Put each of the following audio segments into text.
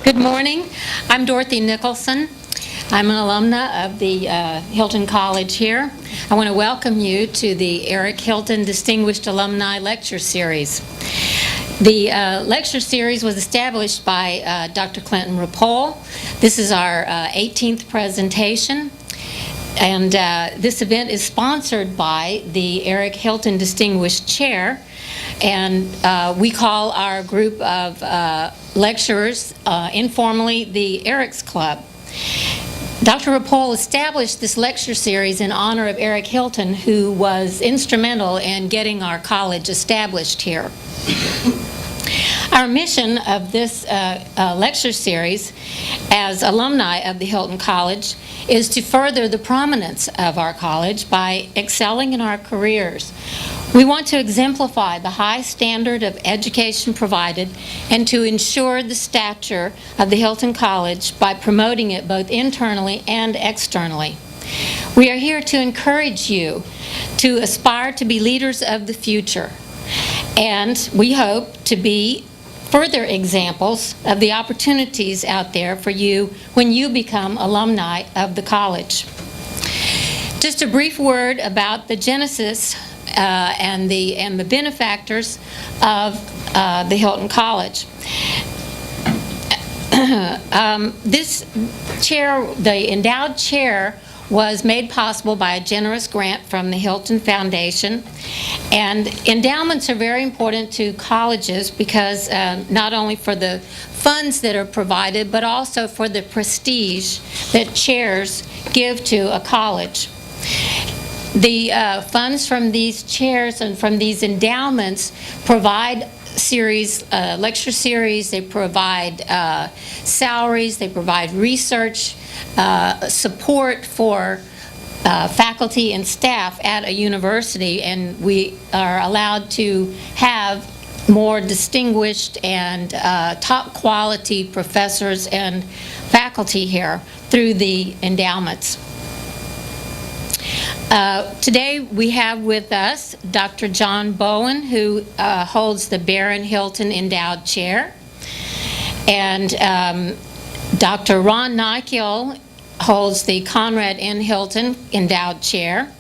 Good morning. I'm Dorothy Nicholson. I'm an alumna of the Hilton College here. I want to welcome you to the Eric Hilton Distinguished Alumni Lecture Series. The lecture series was established by Dr. Clinton Rapole. This is our 18th presentation. And this event is sponsored by the Eric Hilton Distinguished Chair. And we call our group of lecturers informally the Eric's Club. Dr. Rapole established this lecture series in honor of Eric Hilton, who was instrumental in getting our college established here. Our mission of this lecture series as alumni of the Hilton College is to further the prominence of our college by excelling in our careers. We want to exemplify the high standard of education provided and to ensure the stature of the Hilton College by promoting it both internally and externally. We are here to encourage you to aspire to be leaders of the future, and we hope to be further examples of the opportunities out there for you when you become alumni of the college. Just a brief word about the genesis and the benefactors of the Hilton College. This chair, the endowed chair, was made possible by a generous grant from the Hilton Foundation. And endowments are very important to colleges because not only for the funds that are provided, but also for the prestige that chairs give to a college. The funds from these chairs and from these endowments provide lecture series, they provide salaries, they provide research, support for faculty and staff at a university, and we are allowed to have more distinguished and top quality professors and faculty here through the endowments. Today we have with us Dr. John Bowen, who holds the Baron Hilton Endowed Chair, and Dr. Ron Nykiel holds the Conrad N. Hilton Endowed Chair.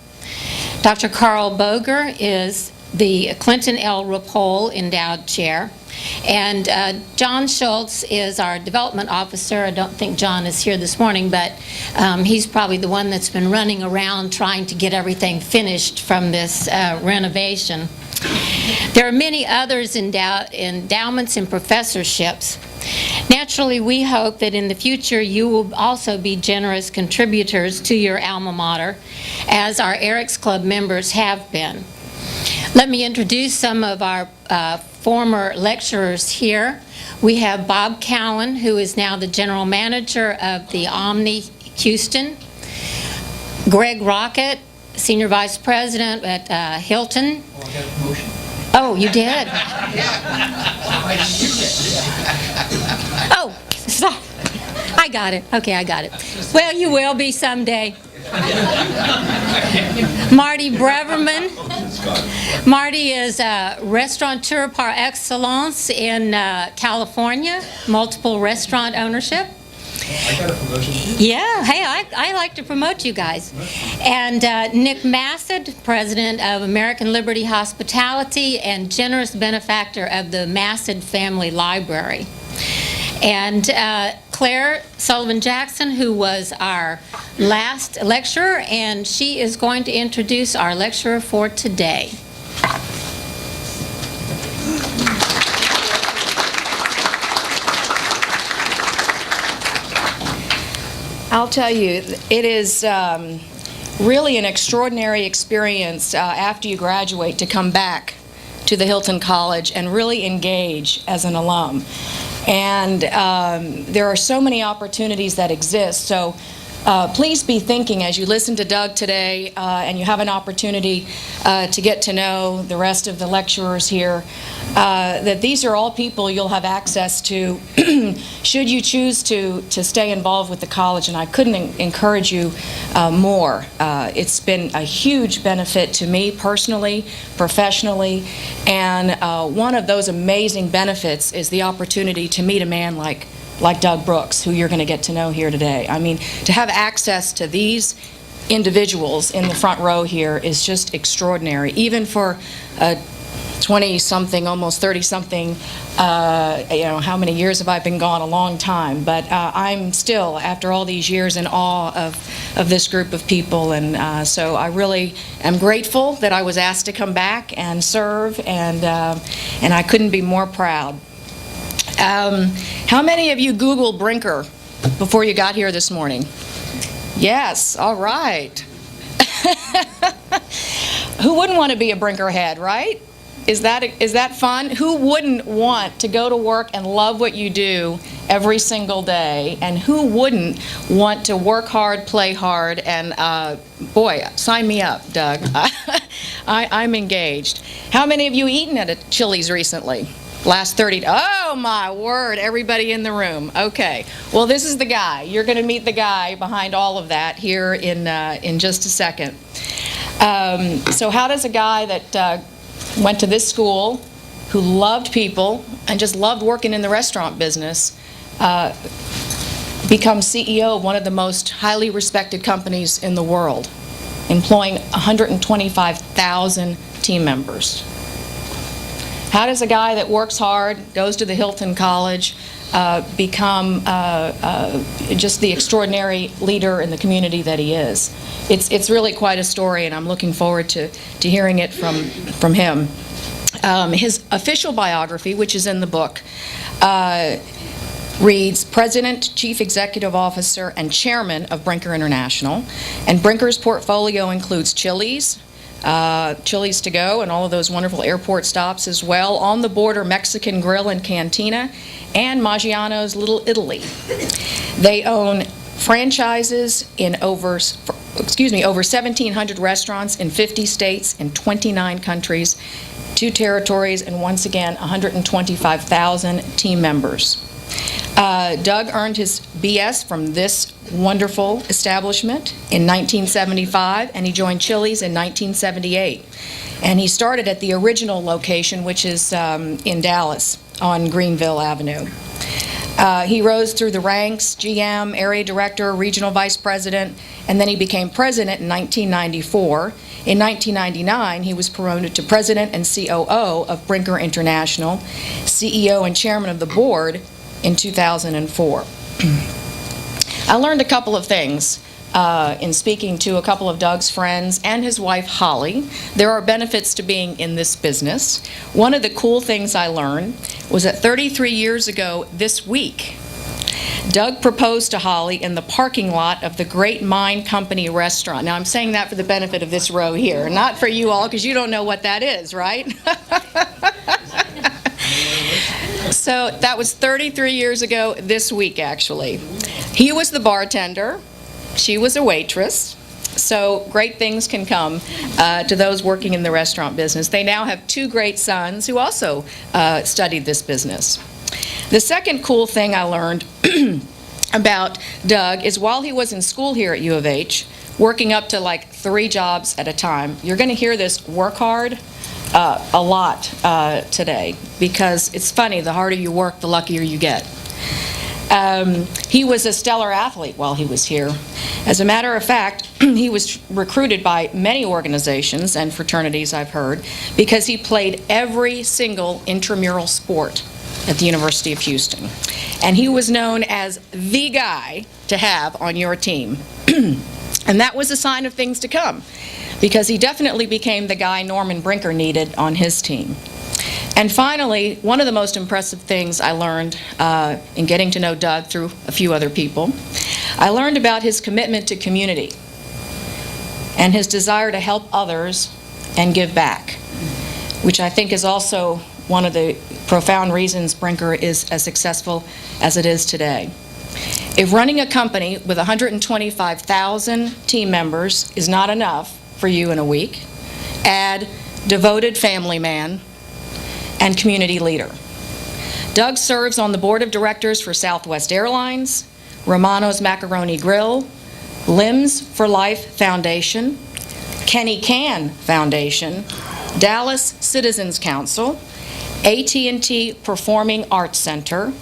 Dr. Carl Boger is the Clinton L. Rapole Endowed Chair. And John Schultz is our development officer. I don't think John is here this morning, but he's probably the one that's been running around trying to get everything finished from this renovation. There are many others endowments and professorships. Naturally, we hope that in the future you will also be generous contributors to your alma mater, as our Eric's Club members have been. Let me introduce some of our former lecturers here. We have Bob Cowan, who is now the general manager of the Omni Houston. Greg Rocket, senior vice president at Hilton. Oh, I got a promotion. Oh, you did? Oh, I got it. Okay, I got it. Well, you will be someday. Marty Breverman. Marty is a restaurateur par excellence in California, multiple restaurant ownership. I got a promotion. Yeah, hey, I like to promote you guys. And Nick Massad, president of American Liberty Hospitality and generous benefactor of the Massad Family Library. And Claire Sullivan-Jackson, who was our last lecturer, and she is going to introduce our lecturer for today. I'll tell you, it is really an extraordinary experience after you graduate to come back to the Hilton College and really engage as an alum. And there are so many opportunities that exist. So please be thinking as you listen to Doug today and you have an opportunity to get to know the rest of the lecturers here, that these are all people you'll have access to should you choose to stay involved with the college, and I couldn't encourage you more. It's been a huge benefit to me personally, professionally, and one of those amazing benefits is the opportunity to meet a man like Doug Brooks, who you're going to get to know here today. I mean, to have access to these individuals in the front row here is just extraordinary, even for a 20-something, almost 30-something, you know, how many years have I been gone? A long time. But I'm still, after all these years, in awe of this group of people, and so I really am grateful that I was asked to come back and serve, and I couldn't be more proud. How many of you Googled Brinker before you got here this morning? Yes, all right. Who wouldn't want to be a Brinker head, right? Is that fun? Who wouldn't want to go to work and love what you do every single day? And who wouldn't want to work hard, play hard, and boy, sign me up, Doug. I'm engaged. How many of you eaten at a Chili's recently? Last 30, oh my word, everybody in the room. Okay, well this is the guy. You're going to meet the guy behind all of that here in just a second. So how does a guy that went to this school, who loved people and just loved working in the restaurant business, become CEO of one of the most highly respected companies in the world, employing 125,000 team members? How does a guy that works hard, goes to the Hilton College, become just the extraordinary leader in the community that he is? It's really quite a story, and I'm looking forward to hearing it from him. His official biography, which is in the book, reads President, Chief Executive Officer, and Chairman of Brinker International. And Brinker's portfolio includes Chili's, Chili's to go, and all of those wonderful airport stops as well, On the Border Mexican Grill and Cantina, and Maggiano's Little Italy. They own franchises in over 1,700 restaurants in 50 states in 29 countries, 2 territories, and once again, 125,000 team members. Doug earned his BS from this wonderful establishment in 1975, and he joined Chili's in 1978. And he started at the original location, which is in Dallas on Greenville Avenue. He rose through the ranks, GM, area director, regional vice president, and then he became president in 1994. In 1999, he was promoted to president and COO of Brinker International, CEO and chairman of the board in 2004. I learned a couple of things in speaking to a couple of Doug's friends and his wife, Holly. There are benefits to being in this business. One of the cool things I learned was that 33 years ago this week, Doug proposed to Holly in the parking lot of the Great Mine Company restaurant. Now, I'm saying that for the benefit of this row here, not for you all, because you don't know what that is, right? So that was 33 years ago this week, actually. He was the bartender. She was a waitress. So great things can come to those working in the restaurant business. They now have 2 great sons who also studied this business. The second cool thing I learned about Doug is while he was in school here at U of H, working up to like 3 jobs at a time, you're going to hear this work hard a lot today, because it's funny, the harder you work, the luckier you get. He was a stellar athlete while he was here. As a matter of fact, he was recruited by many organizations and fraternities, I've heard, because he played every single intramural sport at the University of Houston. And he was known as the guy to have on your team. And that was a sign of things to come, because he definitely became the guy Norman Brinker needed on his team. And finally, one of the most impressive things I learned in getting to know Doug through a few other people, I learned about his commitment to community and his desire to help others and give back, which I think is also one of the profound reasons Brinker is as successful as it is today. If running a company with 125,000 team members is not enough for you in a week, add devoted family man and community leader. Doug serves on the board of directors for Southwest Airlines, Romano's Macaroni Grill, Limbs for Life Foundation, Kenny Can Foundation, Dallas Citizens Council, AT&T Performing Arts Center,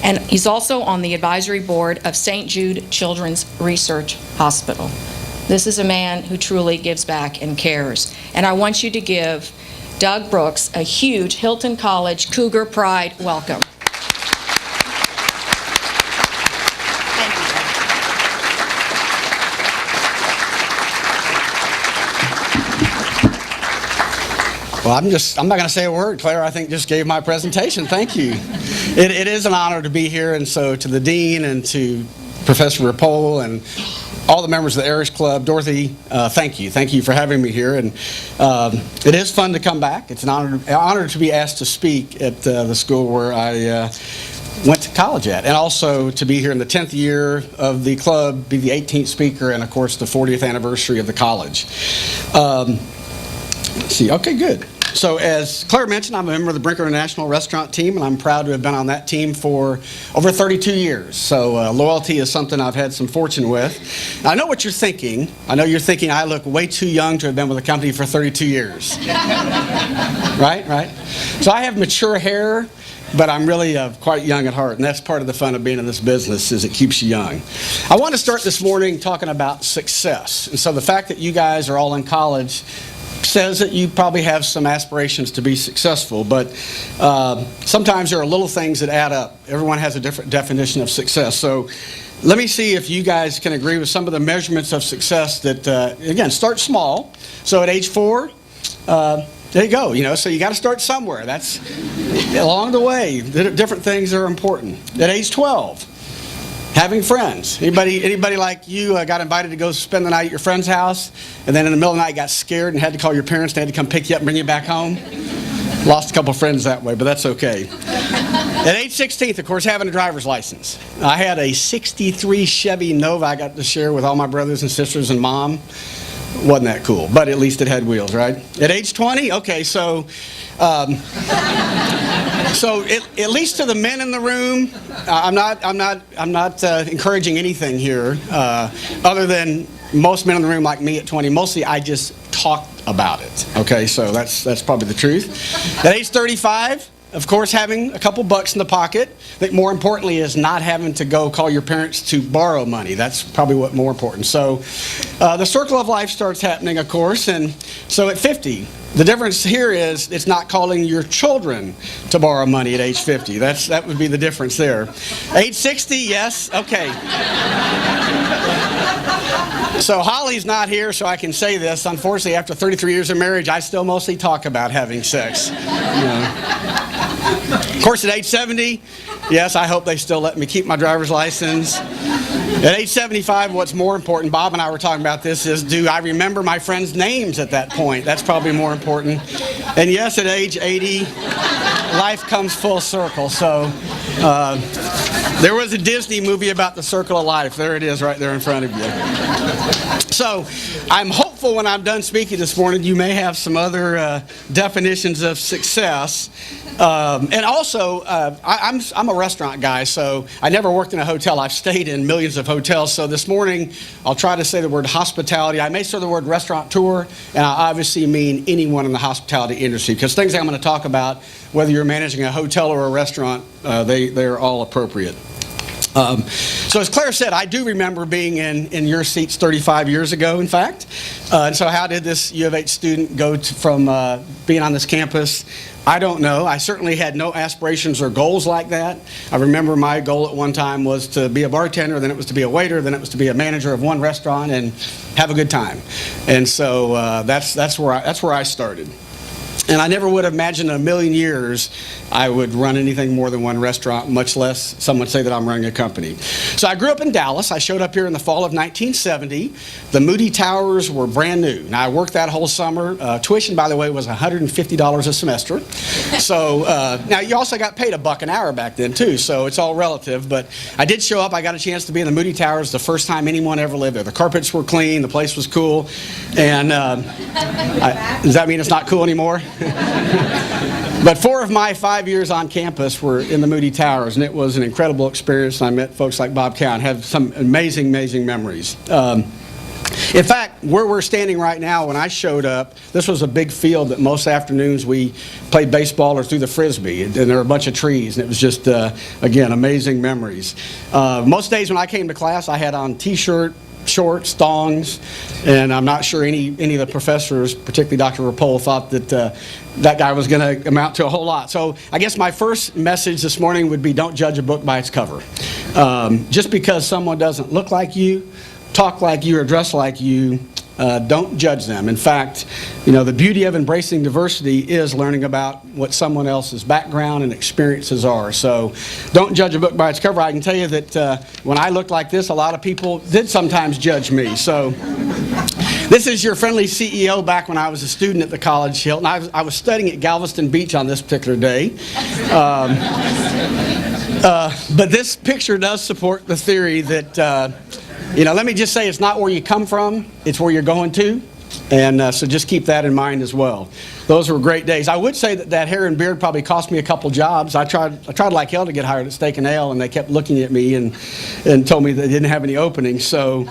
and he's also on the advisory board of St. Jude Children's Research Hospital. This is a man who truly gives back and cares. And I want you to give Doug Brooks a huge Hilton College Cougar Pride welcome. Thank you. Well, I'm not going to say a word. Claire, I think, just gave my presentation. Thank you. It is an honor to be here, and so to the Dean and to Professor Rapole and all the members of the Irish Club, Dorothy, thank you. Thank you for having me here. And it is fun to come back. It's an honor to be asked to speak at the school where I went to college at, and also to be here in the 10th year of the club, be the 18th speaker, and of course the 40th anniversary of the college. Let's see. Okay, good. So as Claire mentioned, I'm a member of the Brinker International restaurant team, and I'm proud to have been on that team for over 32 years. So loyalty is something I've had some fortune with. Now, I know what you're thinking. I know you're thinking I look way too young to have been with the company for 32 years. Right? So I have mature hair, but I'm really quite young at heart, and that's part of the fun of being in this business, is it keeps you young. I want to start this morning talking about success. And so the fact that you guys are all in college says that you probably have some aspirations to be successful, but sometimes there are little things that add up. Everyone has a different definition of success. So let me see if you guys can agree with some of the measurements of success that, again, start small. So at age 4, there you go, so you got to start somewhere. That's along the way. Different things are important. At age 12, having friends. Anybody like you got invited to go spend the night at your friend's house, and then in the middle of the night got scared and had to call your parents, and they had to come pick you up and bring you back home? Lost a couple friends that way, but that's okay. At age 16, of course, having a driver's license. I had a 63 Chevy Nova I got to share with all my brothers and sisters and mom. Wasn't that cool, but at least it had wheels, right? At age 20, okay, so at least to the men in the room, I'm not encouraging anything here, other than most men in the room like me at 20. Mostly I just talked about it. Okay, so that's probably the truth. At age 35, of course, having a couple bucks in the pocket. I think more importantly is not having to go call your parents to borrow money. That's probably what more important. So the circle of life starts happening, of course, and so at 50, the difference here is it's not calling your children to borrow money at age 50. That would be the difference there. Age 60, yes, okay. So Holly's not here, so I can say this. Unfortunately, after 33 years of marriage, I still mostly talk about having sex. Of course, at age 70, yes, I hope they still let me keep my driver's license. At age 75, what's more important, Bob and I were talking about this, is do I remember my friends' names at that point? That's probably more important. And yes, at age 80, life comes full circle. So there was a Disney movie about the circle of life. There it is right there in front of you. So I'm hopeful when I'm done speaking this morning, you may have some other definitions of success. And also, I'm a restaurant guy, so I never worked in a hotel. I've stayed in millions of hotels. So this morning, I'll try to say the word hospitality. I may say the word restaurateur, and I obviously mean anyone in the hospitality industry, because things I'm going to talk about, whether you're managing a hotel or a restaurant, they're all appropriate. So as Claire said, I do remember being in your seats 35 years ago, in fact. And so how did this U of H student go from being on this campus? I don't know. I certainly had no aspirations or goals like that. I remember my goal at one time was to be a bartender, then it was to be a waiter, then it was to be a manager of one restaurant and have a good time. And so that's where I started. And I never would have imagined in a million years I would run anything more than one restaurant, much less someone say that I'm running a company. So I grew up in Dallas. I showed up here in the fall of 1970. The Moody Towers were brand new. Now, I worked that whole summer. Tuition, by the way, was $150 a semester. So now you also got paid $1 an hour back then, too, so it's all relative. But I did show up. I got a chance to be in the Moody Towers the first time anyone ever lived there. The carpets were clean. The place was cool. And does that mean it's not cool anymore? But 4 of my 5 years on campus were in the Moody Towers, and it was an incredible experience. I met folks like Bob Cowan, have some amazing, amazing memories. In fact, where we're standing right now, when I showed up, this was a big field that most afternoons we played baseball or threw the Frisbee, and there were a bunch of trees, and it was just, again, amazing memories. Most days when I came to class, I had on T-shirt, shorts, thongs, and I'm not sure any of the professors, particularly Dr. Rapole, thought that that guy was going to amount to a whole lot. So I guess my first message this morning would be, don't judge a book by its cover. Just because someone doesn't look like you, talk like you, or dress like you, don't judge them. In fact, the beauty of embracing diversity is learning about what someone else's background and experiences are. So don't judge a book by its cover. I can tell you that when I looked like this, a lot of people did sometimes judge me. So this is your friendly CEO back when I was a student at the College Hilton. I was studying at Galveston Beach on this particular day. But this picture does support the theory that let me just say, it's not where you come from, it's where you're going to. And so just keep that in mind as well. Those were great days. I would say that hair and beard probably cost me a couple jobs. I tried like hell to get hired at Steak and Ale, and they kept looking at me and told me they didn't have any openings. So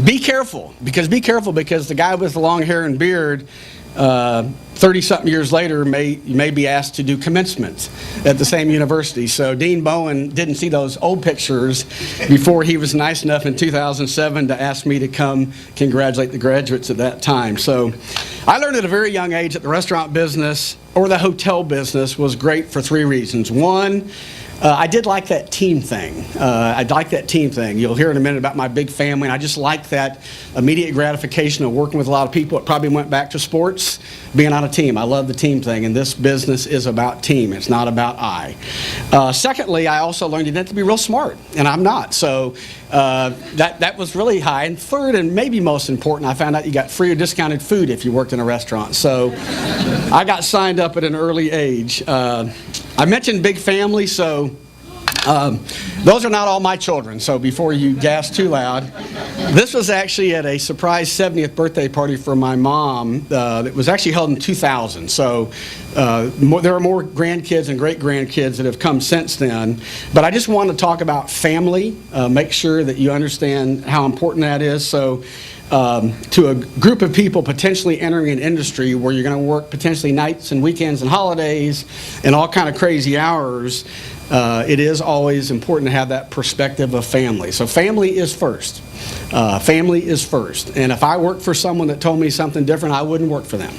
be careful because the guy with the long hair and beard, 30-something years later, may be asked to do commencement at the same university. So Dean Bowen didn't see those old pictures before he was nice enough in 2007 to ask me to come congratulate the graduates at that time. So I learned at a very young age that the restaurant business or the hotel business was great for 3 reasons. One, I did like that team thing. You'll hear in a minute about my big family, and I just like that immediate gratification of working with a lot of people. It probably went back to sports, being on a team. I love the team thing, and this business is about team. It's not about I. Secondly, I also learned you have to be real smart, and I'm not. So that was really high. And third, and maybe most important, I found out you got free or discounted food if you worked in a restaurant. So I got signed up at an early age. I mentioned big family, so those are not all my children, so before you gas too loud. This was actually at a surprise 70th birthday party for my mom that was actually held in 2000. So there are more grandkids and great-grandkids that have come since then. But I just want to talk about family, make sure that you understand how important that is. So to a group of people potentially entering an industry where you're going to work potentially nights and weekends and holidays and all kind of crazy hours, it is always important to have that perspective of family. So family is first. Family is first. And if I worked for someone that told me something different, I wouldn't work for them.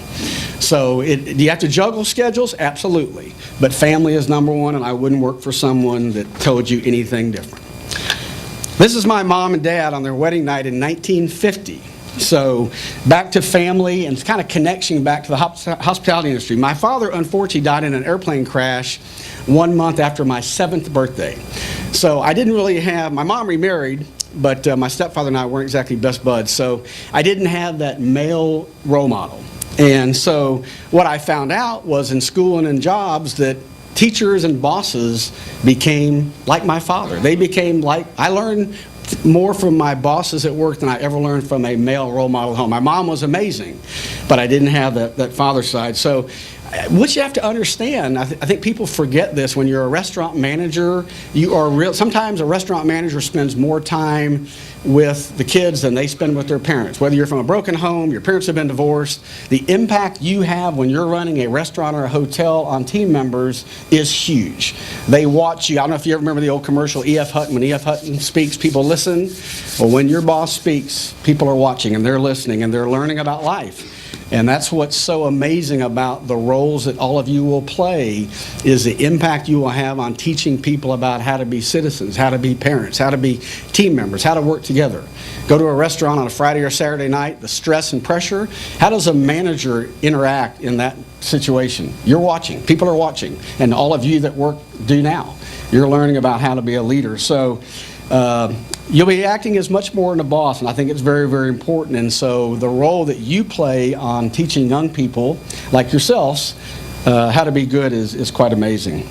So do you have to juggle schedules? Absolutely. But family is number one, and I wouldn't work for someone that told you anything different. This is my mom and dad on their wedding night in 1950. So back to family and kind of connection back to the hospitality industry. My father, unfortunately, died in an airplane crash 1 month after my 7th birthday. So I didn't really have, my mom remarried, but my stepfather and I weren't exactly best buds. So I didn't have that male role model. And so what I found out was in school and in jobs that teachers and bosses became like my father. They became like, I learned more from my bosses at work than I ever learned from a male role model at home. My mom was amazing, but I didn't have that father side. So what you have to understand, I think people forget this, when you're a restaurant manager, sometimes a restaurant manager spends more time with the kids than they spend with their parents. Whether you're from a broken home, your parents have been divorced, the impact you have when you're running a restaurant or a hotel on team members is huge. They watch you. I don't know if you ever remember the old commercial, E.F. Hutton. When E.F. Hutton speaks, people listen. Well, when your boss speaks, people are watching and they're listening and they're learning about life. And that's what's so amazing about the roles that all of you will play, is the impact you will have on teaching people about how to be citizens, how to be parents, how to be team members, how to work together. Go to a restaurant on a Friday or Saturday night, the stress and pressure. How does a manager interact in that situation? You're watching. People are watching. And all of you that work do now. You're learning about how to be a leader. So you'll be acting as much more than a boss, and I think it's very, very important. And so the role that you play on teaching young people like yourselves how to be good is quite amazing.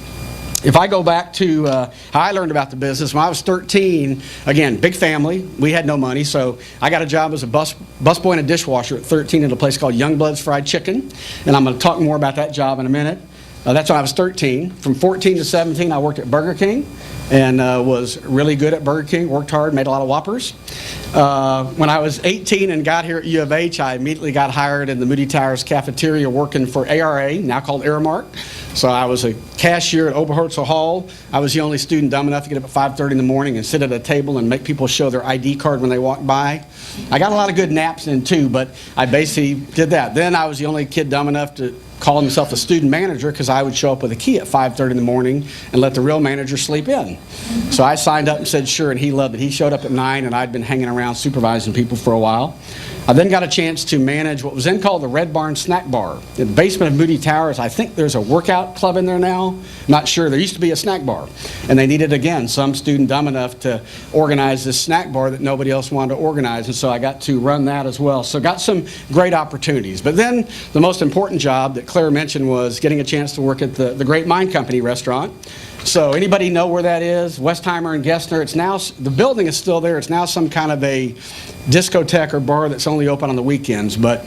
If I go back to how I learned about the business, when I was 13, again, big family, we had no money, so I got a job as a busboy and a dishwasher at 13 at a place called Youngblood's Fried Chicken, and I'm going to talk more about that job in a minute. That's when I was 13. From 14 to 17, I worked at Burger King and was really good at Burger King, worked hard, made a lot of Whoppers. When I was 18 and got here at U of H, I immediately got hired in the Moody Towers cafeteria working for ARA, now called Aramark. So I was a cashier at Oberholzer Hall. I was the only student dumb enough to get up at 5:30 in the morning and sit at a table and make people show their ID card when they walked by. I got a lot of good naps in too, but I basically did that. Then I was the only kid dumb enough to call himself a student manager, because I would show up with a key at 5:30 in the morning and let the real manager sleep in. So I signed up and said sure, and he loved it. He showed up at 9, and I'd been hanging around supervising people for a while. I then got a chance to manage what was then called the Red Barn Snack Bar. In the basement of Moody Towers, I think there's a workout club in there now. Not sure. There used to be a snack bar. And they needed, again, some student dumb enough to organize this snack bar that nobody else wanted to organize. And so I got to run that as well. So got some great opportunities. But then the most important job that Claire mentioned was getting a chance to work at the Great Mind Company restaurant. So anybody know where that is? Westheimer and Gessner. It's now, the building is still there. It's now some kind of a discotheque or bar that's only open on the weekends. But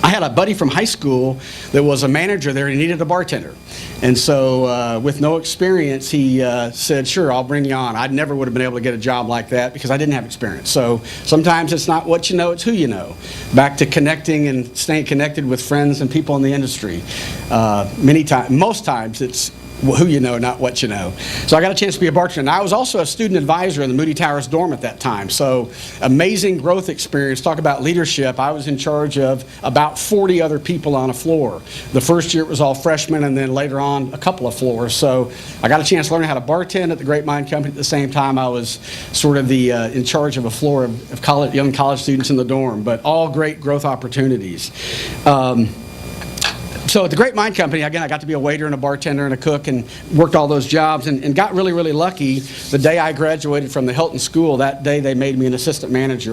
I had a buddy from high school that was a manager there, and he needed a bartender. And so with no experience, he said, sure, I'll bring you on. I never would have been able to get a job like that because I didn't have experience. So sometimes it's not what you know, it's who you know. Back to connecting and staying connected with friends and people in the industry. Most times it's who you know, not what you know. So I got a chance to be a bartender. And I was also a student advisor in the Moody Towers dorm at that time. So amazing growth experience. Talk about leadership. I was in charge of about 40 other people on a floor. The first year it was all freshmen, and then later on a couple of floors. So I got a chance to learn how to bartend at the Great Mind Company. At the same time, I was sort of the in charge of a floor of young college students in the dorm. But all great growth opportunities. So at the Great Mind Company, again, I got to be a waiter and a bartender and a cook and worked all those jobs and got really, really lucky. The day I graduated from the Hilton School, that day they made me an assistant manager.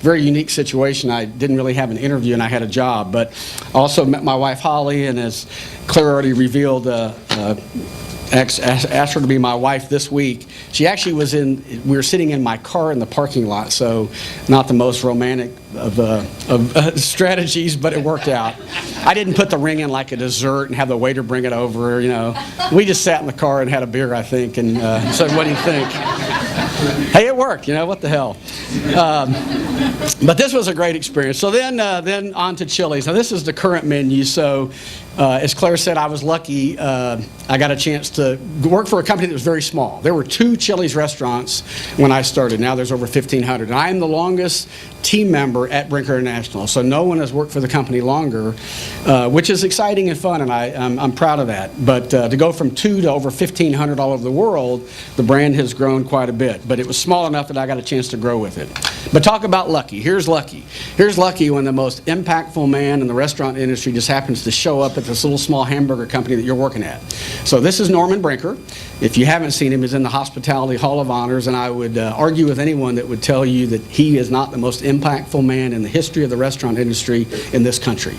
Very unique situation. I didn't really have an interview and I had a job. But I also met my wife, Holly, and as Claire already revealed, asked her to be my wife this week. She actually we were sitting in my car in the parking lot, so not the most romantic of strategies, but it worked out. I didn't put the ring in like a dessert and have the waiter bring it over, you know. We just sat in the car and had a beer, I think, and said, what do you think? Hey, it worked, you know, what the hell. But this was a great experience. So then on to Chili's. Now this is the current menu. So as Claire said, I was lucky. I got a chance to work for a company that was very small. There were 2 Chili's restaurants when I started. Now there's over 1,500. And I am the longest team member at Brinker International. So no one has worked for the company longer, which is exciting and fun, and I'm proud of that. But to go from 2 to over 1,500 all over the world, the brand has grown quite a bit. But it was small enough that I got a chance to grow with it. But talk about lucky. Here's lucky. Here's lucky when the most impactful man in the restaurant industry just happens to show up at this little small hamburger company that you're working at. So this is Norman Brinker. If you haven't seen him, he's in the Hospitality Hall of Honors, and I would argue with anyone that would tell you that he is not the most impactful man in the history of the restaurant industry in this country.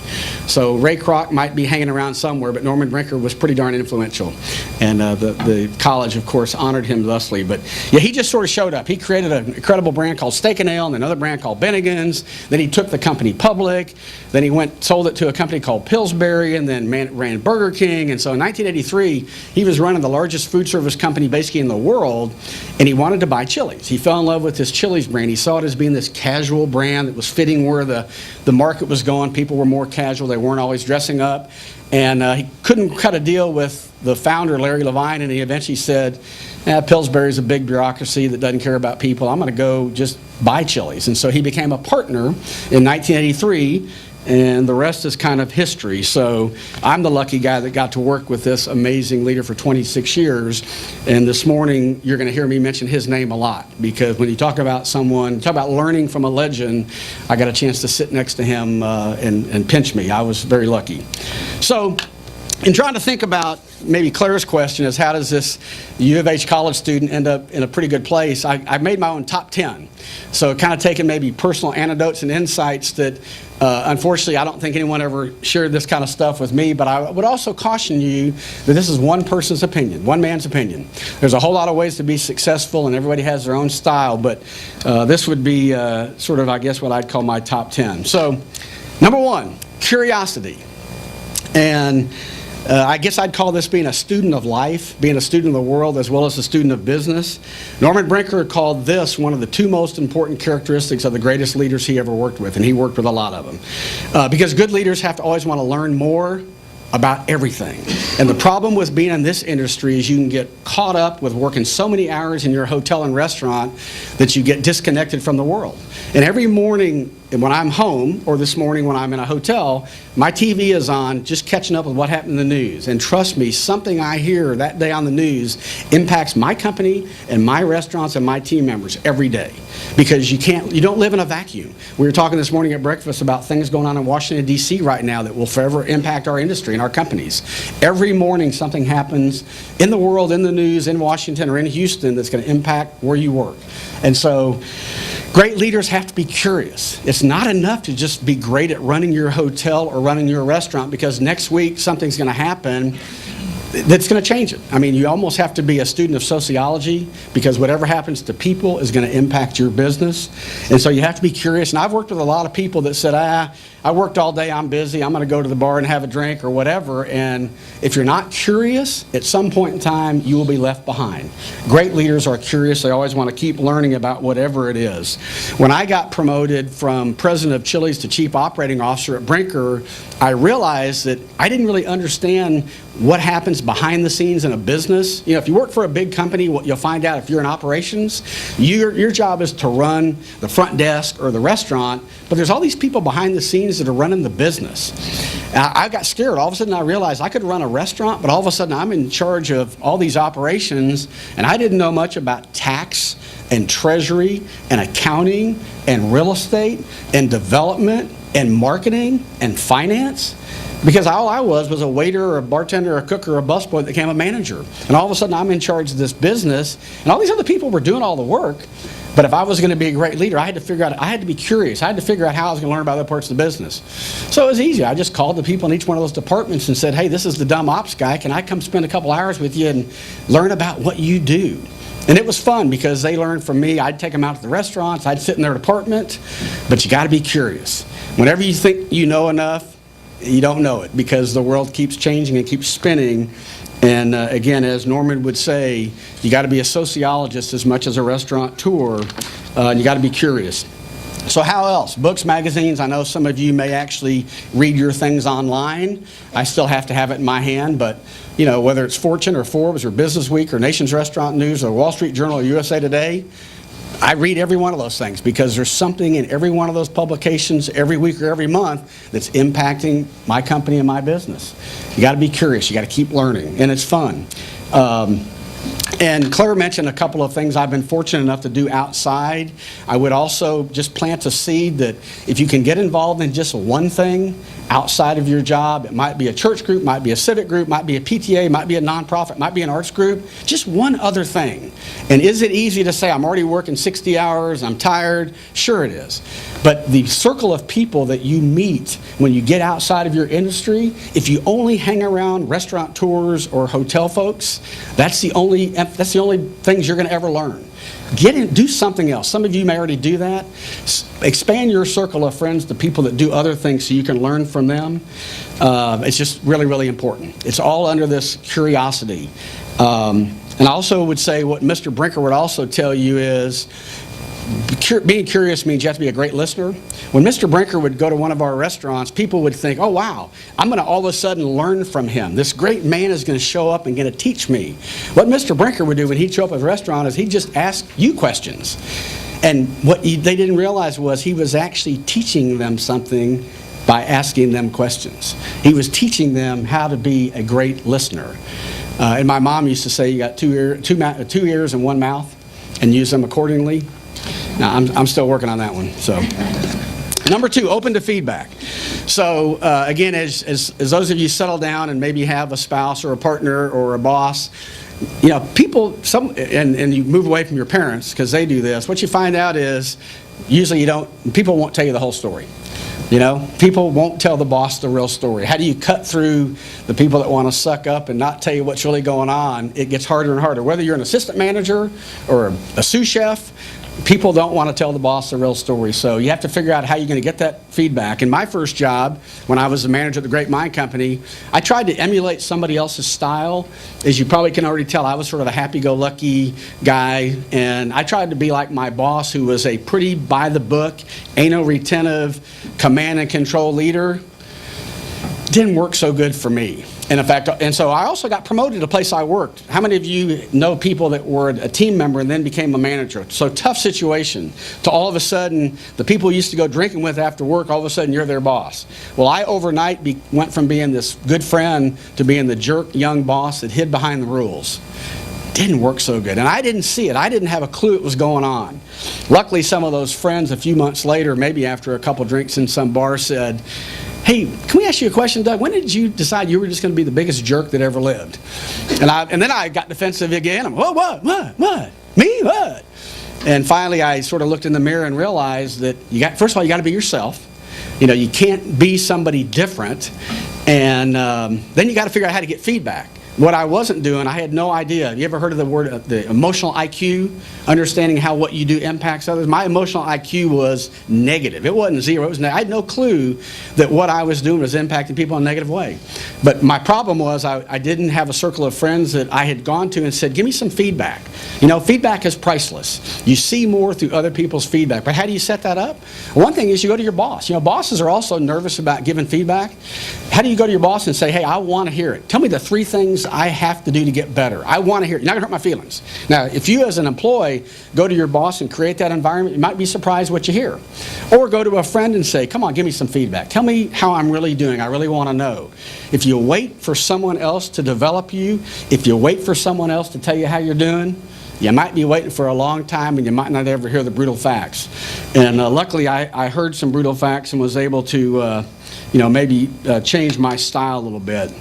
So Ray Kroc might be hanging around somewhere, but Norman Brinker was pretty darn influential. And the college, of course, honored him thusly. But yeah, he just sort of showed up. He created an incredible brand called Steak and Ale and another brand called Bennigan's. Then he took the company public. Then he sold it to a company called Pillsbury, and then ran Burger King. And so in 1983, he was running the largest food service company basically in the world, and he wanted to buy Chili's. He fell in love with this Chili's brand. He saw it as being this casual brand that was fitting where the market was going. People were more casual. They weren't always dressing up. And he couldn't cut a deal with the founder, Larry Levine, and he eventually said, Pillsbury's a big bureaucracy that doesn't care about people. I'm going to go just buy Chili's. And so he became a partner in 1983 and the rest is kind of history. So I'm the lucky guy that got to work with this amazing leader for 26 years, and this morning you're going to hear me mention his name a lot, because when you talk about someone, talk about learning from a legend, I got a chance to sit next to him and pinch me. I was very lucky. So in trying to think about maybe Claire's question is, how does this U of H college student end up in a pretty good place? I made my own top 10. So kind of taking maybe personal anecdotes and insights that unfortunately I don't think anyone ever shared this kind of stuff with me, but I would also caution you that this is one person's opinion, one man's opinion. There's a whole lot of ways to be successful and everybody has their own style, but this would be sort of, I guess, what I'd call my top 10. So number one, curiosity. And I guess I'd call this being a student of life, being a student of the world as well as a student of business. Norman Brinker called this one of the two most important characteristics of the greatest leaders he ever worked with, and he worked with a lot of them. Because good leaders have to always want to learn more about everything. And the problem with being in this industry is you can get caught up with working so many hours in your hotel and restaurant that you get disconnected from the world. And every morning when I'm home, or this morning when I'm in a hotel, my TV is on just catching up with what happened in the news. And trust me, something I hear that day on the news impacts my company and my restaurants and my team members every day. Because you don't live in a vacuum. We were talking this morning at breakfast about things going on in Washington, D.C. right now that will forever impact our industry and our companies. Every morning something happens in the world, in the news, in Washington or in Houston that's going to impact where you work. And so great leaders have to be curious. It's not enough to just be great at running your hotel or running your restaurant, because next week something's going to happen that's going to change it. I mean, you almost have to be a student of sociology, because whatever happens to people is going to impact your business. And so you have to be curious. And I've worked with a lot of people that said, I worked all day, I'm busy, I'm going to go to the bar and have a drink or whatever. And if you're not curious, at some point in time, you will be left behind. Great leaders are curious. They always want to keep learning about whatever it is. When I got promoted from president of Chili's to chief operating officer at Brinker, I realized that I didn't really understand what happens behind the scenes in a business. You know, if you work for a big company, what you'll find out, if you're in operations, your job is to run the front desk or the restaurant, but there's all these people behind the scenes that are running the business. I got scared. All of a sudden I realized I could run a restaurant, but all of a sudden I'm in charge of all these operations, and I didn't know much about tax and treasury and accounting and real estate and development and marketing and finance. Because all I was a waiter or a bartender or a cook or a busboy that became a manager. And all of a sudden I'm in charge of this business, and all these other people were doing all the work. But if I was going to be a great leader, I had to be curious. I had to figure out how I was going to learn about other parts of the business. So it was easy. I just called the people in each one of those departments and said, hey, this is the dumb ops guy. Can I come spend a couple hours with you and learn about what you do? And it was fun because they learned from me. I'd take them out to the restaurants. I'd sit in their department. But you got to be curious. Whenever you think you know enough, you don't know it, because the world keeps changing and keeps spinning. And again, as Norman would say, you got to be a sociologist as much as a restaurateur, and you got to be curious. So how else? Books, magazines. I know some of you may actually read your things online. I still have to have it in my hand, but you know, whether it's Fortune or Forbes or Business Week or Nation's Restaurant News or Wall Street Journal or USA Today, I read every one of those things, because there's something in every one of those publications every week or every month that's impacting my company and my business. You got to be curious. You got to keep learning, and it's fun. And Claire mentioned a couple of things I've been fortunate enough to do outside. I would also just plant a seed that if you can get involved in just one thing outside of your job, it might be a church group, might be a civic group, might be a PTA, might be a nonprofit, might be an arts group, just one other thing. And is it easy to say, I'm already working 60 hours, I'm tired? Sure it is. But the circle of people that you meet when you get outside of your industry, if you only hang around restaurateurs or hotel folks, that's the only things you're going to ever learn. Do something else. Some of you may already do that. Expand your circle of friends to people that do other things so you can learn from them. It's just really, really important. It's all under this curiosity. And I also would say what Mr. Brinker would also tell you is, being curious means you have to be a great listener. When Mr. Brinker would go to one of our restaurants, people would think, oh wow, I'm going to all of a sudden learn from him. This great man is going to show up and going to teach me. What Mr. Brinker would do when he'd show up at a restaurant is he'd just ask you questions. And what they didn't realize was he was actually teaching them something by asking them questions. He was teaching them how to be a great listener. And my mom used to say, you got two ears and one mouth, and use them accordingly. Now, I'm still working on that one. So, number 2, open to feedback. So, again, as those of you settle down and maybe have a spouse or a partner or a boss, you know, people, and you move away from your parents because they do this, what you find out is usually people won't tell you the whole story. You know, people won't tell the boss the real story. How do you cut through the people that want to suck up and not tell you what's really going on? It gets harder and harder. Whether you're an assistant manager or a sous chef, people don't want to tell the boss the real story. So you have to figure out how you're going to get that feedback. In my first job, when I was the manager at the Great Mine Company, I tried to emulate somebody else's style. As you probably can already tell, I was sort of a happy-go-lucky guy, and I tried to be like my boss, who was a pretty by-the-book, anal-retentive, command-and-control leader. Didn't work so good for me. And in fact, so I also got promoted to a place I worked. How many of you know people that were a team member and then became a manager? So tough situation to all of a sudden, the people you used to go drinking with after work, all of a sudden you're their boss. Well, I overnight went from being this good friend to being the jerk young boss that hid behind the rules. Didn't work so good. And I didn't see it. I didn't have a clue it was going on. Luckily, some of those friends a few months later, maybe after a couple drinks in some bar, said, "Hey, can we ask you a question, Doug? When did you decide you were just going to be the biggest jerk that ever lived?" And then I got defensive again. I'm, what? Me? What? And finally, I sort of looked in the mirror and realized that first of all, you got to be yourself. You know, you can't be somebody different. And then you got to figure out how to get feedback. What I wasn't doing, I had no idea. Have you ever heard of the word, the emotional IQ? Understanding how what you do impacts others? My emotional IQ was negative. It wasn't zero. It was I had no clue that what I was doing was impacting people in a negative way. But my problem was I didn't have a circle of friends that I had gone to and said, give me some feedback. You know, feedback is priceless. You see more through other people's feedback. But how do you set that up? One thing is you go to your boss. You know, bosses are also nervous about giving feedback. How do you go to your boss and say, hey, I want to hear it. Tell me the 3 things I have to do to get better. I want to hear it. You're not going to hurt my feelings. Now, if you as an employee go to your boss and create that environment, you might be surprised what you hear. Or go to a friend and say, come on, give me some feedback. Tell me how I'm really doing. I really want to know. If you wait for someone else to develop you, if you wait for someone else to tell you how you're doing, you might be waiting for a long time and you might not ever hear the brutal facts. And luckily, I heard some brutal facts and was able to, maybe change my style a little bit.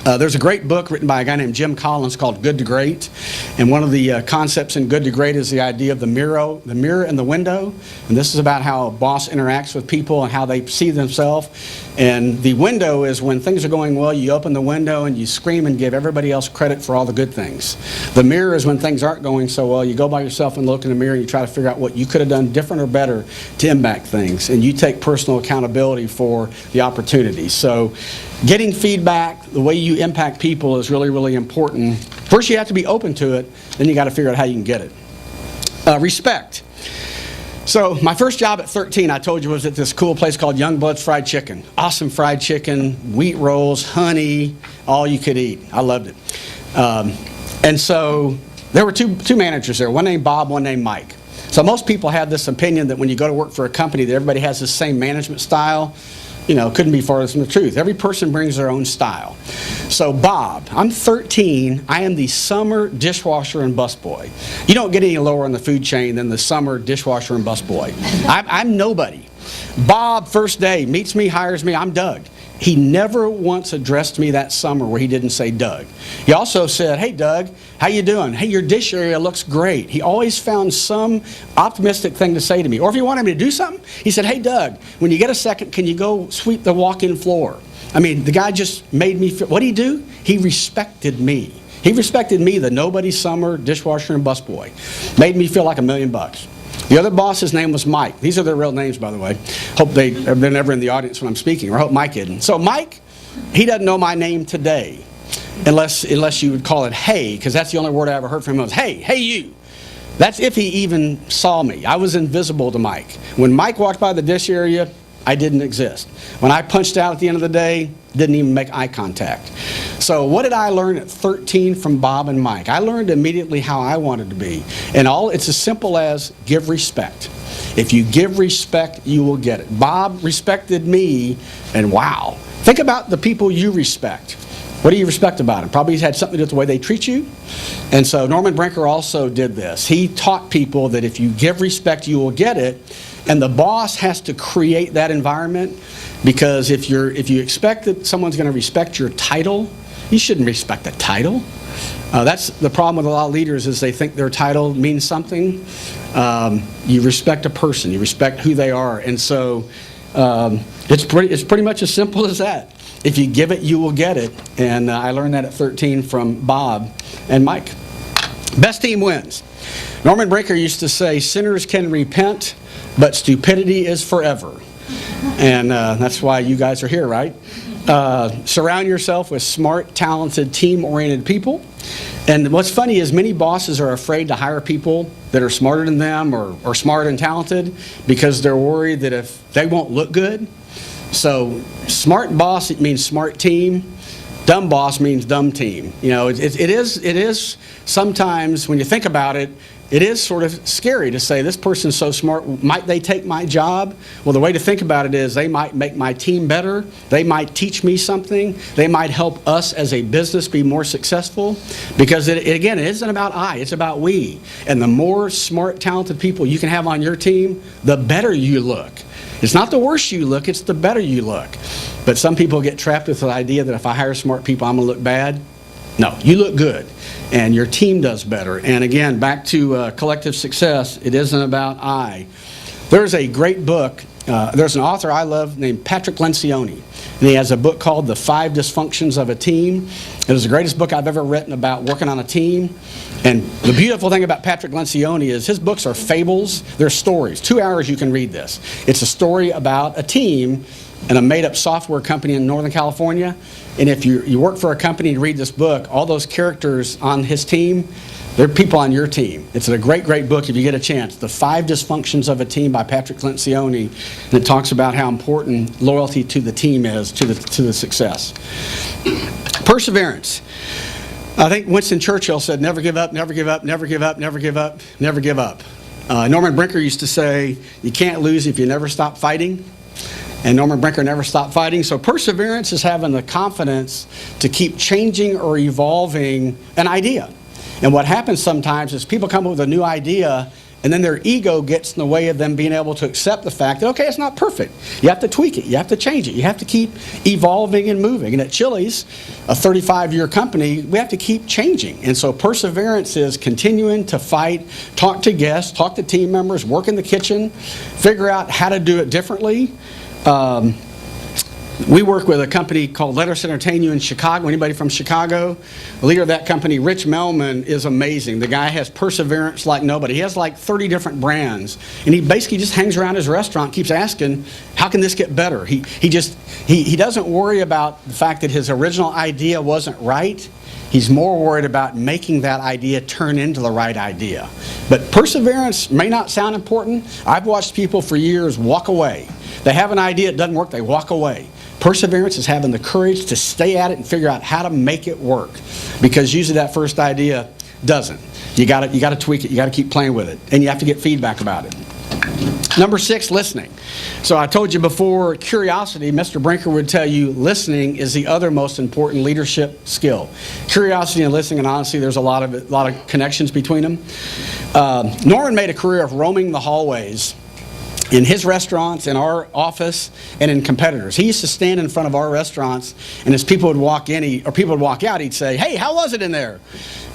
There's a great book written by a guy named Jim Collins called Good to Great. And one of the concepts in Good to Great is the idea of the mirror and the window. And this is about how a boss interacts with people and how they see themselves. And the window is when things are going well, you open the window and you scream and give everybody else credit for all the good things. The mirror is when things aren't going so well, you go by yourself and look in the mirror and you try to figure out what you could have done different or better to impact things. And you take personal accountability for the opportunities. So getting feedback, the way you impact people is really, really important. First, you have to be open to it. Then you got to figure out how you can get it. Respect. So my first job at 13, I told you, was at this cool place called Youngblood's Fried Chicken. Awesome fried chicken, wheat rolls, honey, all you could eat. I loved it. And so there were two managers there, one named Bob, one named Mike. So most people have this opinion that when you go to work for a company that everybody has the same management style. You know, couldn't be farther from the truth. Every person brings their own style. So Bob, I'm 13. I am the summer dishwasher and busboy. You don't get any lower on the food chain than the summer dishwasher and busboy. I'm nobody. Bob, first day, meets me, hires me. I'm Doug. He never once addressed me that summer where he didn't say Doug. He also said, hey, Doug, how you doing? Hey, your dish area looks great. He always found some optimistic thing to say to me. Or if he wanted me to do something, he said, hey, Doug, when you get a second, can you go sweep the walk-in floor? I mean, the guy just made me feel, what did he do? He respected me. He respected me, the nobody summer dishwasher and busboy. Made me feel like $1 million. The other boss's name was Mike. These are their real names, by the way. Hope they're never in the audience when I'm speaking, or I hope Mike isn't. So Mike, he doesn't know my name today, unless you would call it hey, because that's the only word I ever heard from him was hey you. That's if he even saw me. I was invisible to Mike. When Mike walked by the dish area, I didn't exist. When I punched out at the end of the day, didn't even make eye contact. So what did I learn at 13 from Bob and Mike? I learned immediately how I wanted to be. And it's as simple as give respect. If you give respect, you will get it. Bob respected me, and wow. Think about the people you respect. What do you respect about them? Probably had something to do with the way they treat you. And so Norman Brinker also did this. He taught people that if you give respect, you will get it. And the boss has to create that environment, because if you expect that someone's going to respect your title, you shouldn't respect the title. That's the problem with a lot of leaders, is they think their title means something. You respect a person. You respect who they are. And so it's pretty much as simple as that. If you give it, you will get it. And I learned that at 13 from Bob and Mike. Best team wins. Norman Brinker used to say, sinners can repent, but stupidity is forever. And that's why you guys are here, right? Surround yourself with smart, talented, team-oriented people. And what's funny is many bosses are afraid to hire people that are smarter than them or smart and talented, because they're worried that if they won't look good. So smart boss, it means smart team. Dumb boss means dumb team. You know, it is sometimes, when you think about it, it is sort of scary to say, this person's so smart, might they take my job? Well, the way to think about it is, they might make my team better, they might teach me something, they might help us as a business be more successful, because again, it isn't about I, it's about we. And the more smart, talented people you can have on your team, the better you look. It's not the worse you look, it's the better you look. But some people get trapped with the idea that if I hire smart people, I'm going to look bad. No, you look good, and your team does better. And again, back to collective success, it isn't about I. There's a great book. There's an author I love named Patrick Lencioni, and he has a book called The 5 Dysfunctions of a Team. It was the greatest book I've ever written about working on a team. And the beautiful thing about Patrick Lencioni is his books are fables. They're stories. 2 hours you can read this. It's a story about a team in a made-up software company in Northern California. And if you work for a company and read this book, all those characters on his team, they're people on your team. It's a great, great book if you get a chance. The 5 Dysfunctions of a Team by Patrick Lencioni. And it talks about how important loyalty to the team is to the success. Perseverance. I think Winston Churchill said, never give up, never give up, never give up, never give up, never give up. Norman Brinker used to say, you can't lose if you never stop fighting. And Norman Brinker never stopped fighting. So perseverance is having the confidence to keep changing or evolving an idea. And what happens sometimes is people come up with a new idea, and then their ego gets in the way of them being able to accept the fact that, okay, it's not perfect. You have to tweak it. You have to change it. You have to keep evolving and moving. And at Chili's, a 35-year company, we have to keep changing. And so perseverance is continuing to fight, talk to guests, talk to team members, work in the kitchen, figure out how to do it differently. We work with a company called Let Us Entertain You in Chicago. Anybody from Chicago? The leader of that company, Rich Melman, is amazing. The guy has perseverance like nobody. He has like 30 different brands, and he basically just hangs around his restaurant, keeps asking, how can this get better? He doesn't worry about the fact that his original idea wasn't right. He's more worried about making that idea turn into the right idea. But perseverance may not sound important. I've watched people for years walk away. They have an idea, it doesn't work, they walk away. Perseverance is having the courage to stay at it and figure out how to make it work, because usually that first idea doesn't. You got to tweak it, you got to keep playing with it, and you have to get feedback about it. Number 6, listening. So I told you before, curiosity. Mr. Brinker would tell you listening is the other most important leadership skill. Curiosity and listening, and honestly, there's a lot of connections between them. Norman made a career of roaming the hallways in his restaurants, in our office, and in competitors. He used to stand in front of our restaurants, and as people would walk in, or people would walk out, he'd say, hey, how was it in there?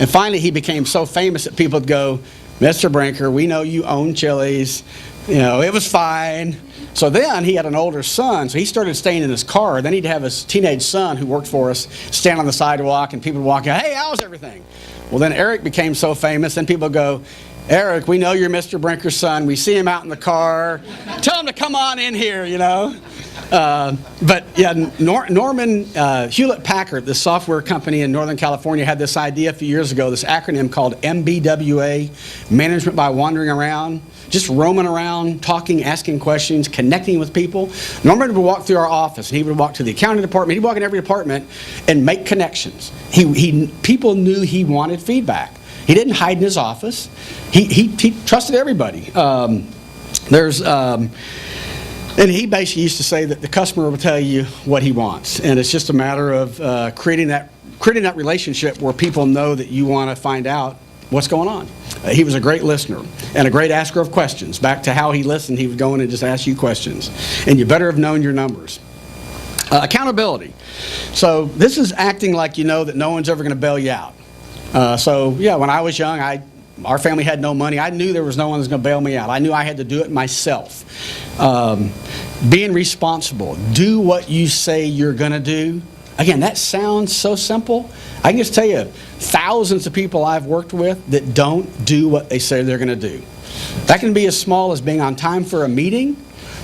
And finally, he became so famous that people would go, Mr. Brinker, we know you own Chili's. You know, it was fine. So then he had an older son, so he started staying in his car. Then he'd have his teenage son who worked for us stand on the sidewalk, and people would walk out, hey, how's everything? Well, then Eric became so famous, then people would go, Eric, we know you're Mr. Brinker's son. We see him out in the car. Tell him to come on in here, you know. But yeah, Norman Hewlett-Packard, the software company in Northern California, had this idea a few years ago, this acronym called MBWA, Management by Wandering Around, just roaming around, talking, asking questions, connecting with people. Norman would walk through our office, and he would walk to the accounting department, he'd walk in every department and make connections. People knew he wanted feedback. He didn't hide in his office. He trusted everybody. And he basically used to say that the customer will tell you what he wants, and it's just a matter of creating that relationship where people know that you want to find out what's going on. He was a great listener and a great asker of questions. Back to how he listened, he would go in and just ask you questions, and you better have known your numbers. Accountability. So this is acting like you know that no one's ever going to bail you out. So yeah, when I was young, our family had no money. I knew there was no one that was going to bail me out. I knew I had to do it myself. Being responsible. Do what you say you're going to do. Again, that sounds so simple. I can just tell you, thousands of people I've worked with that don't do what they say they're going to do. That can be as small as being on time for a meeting.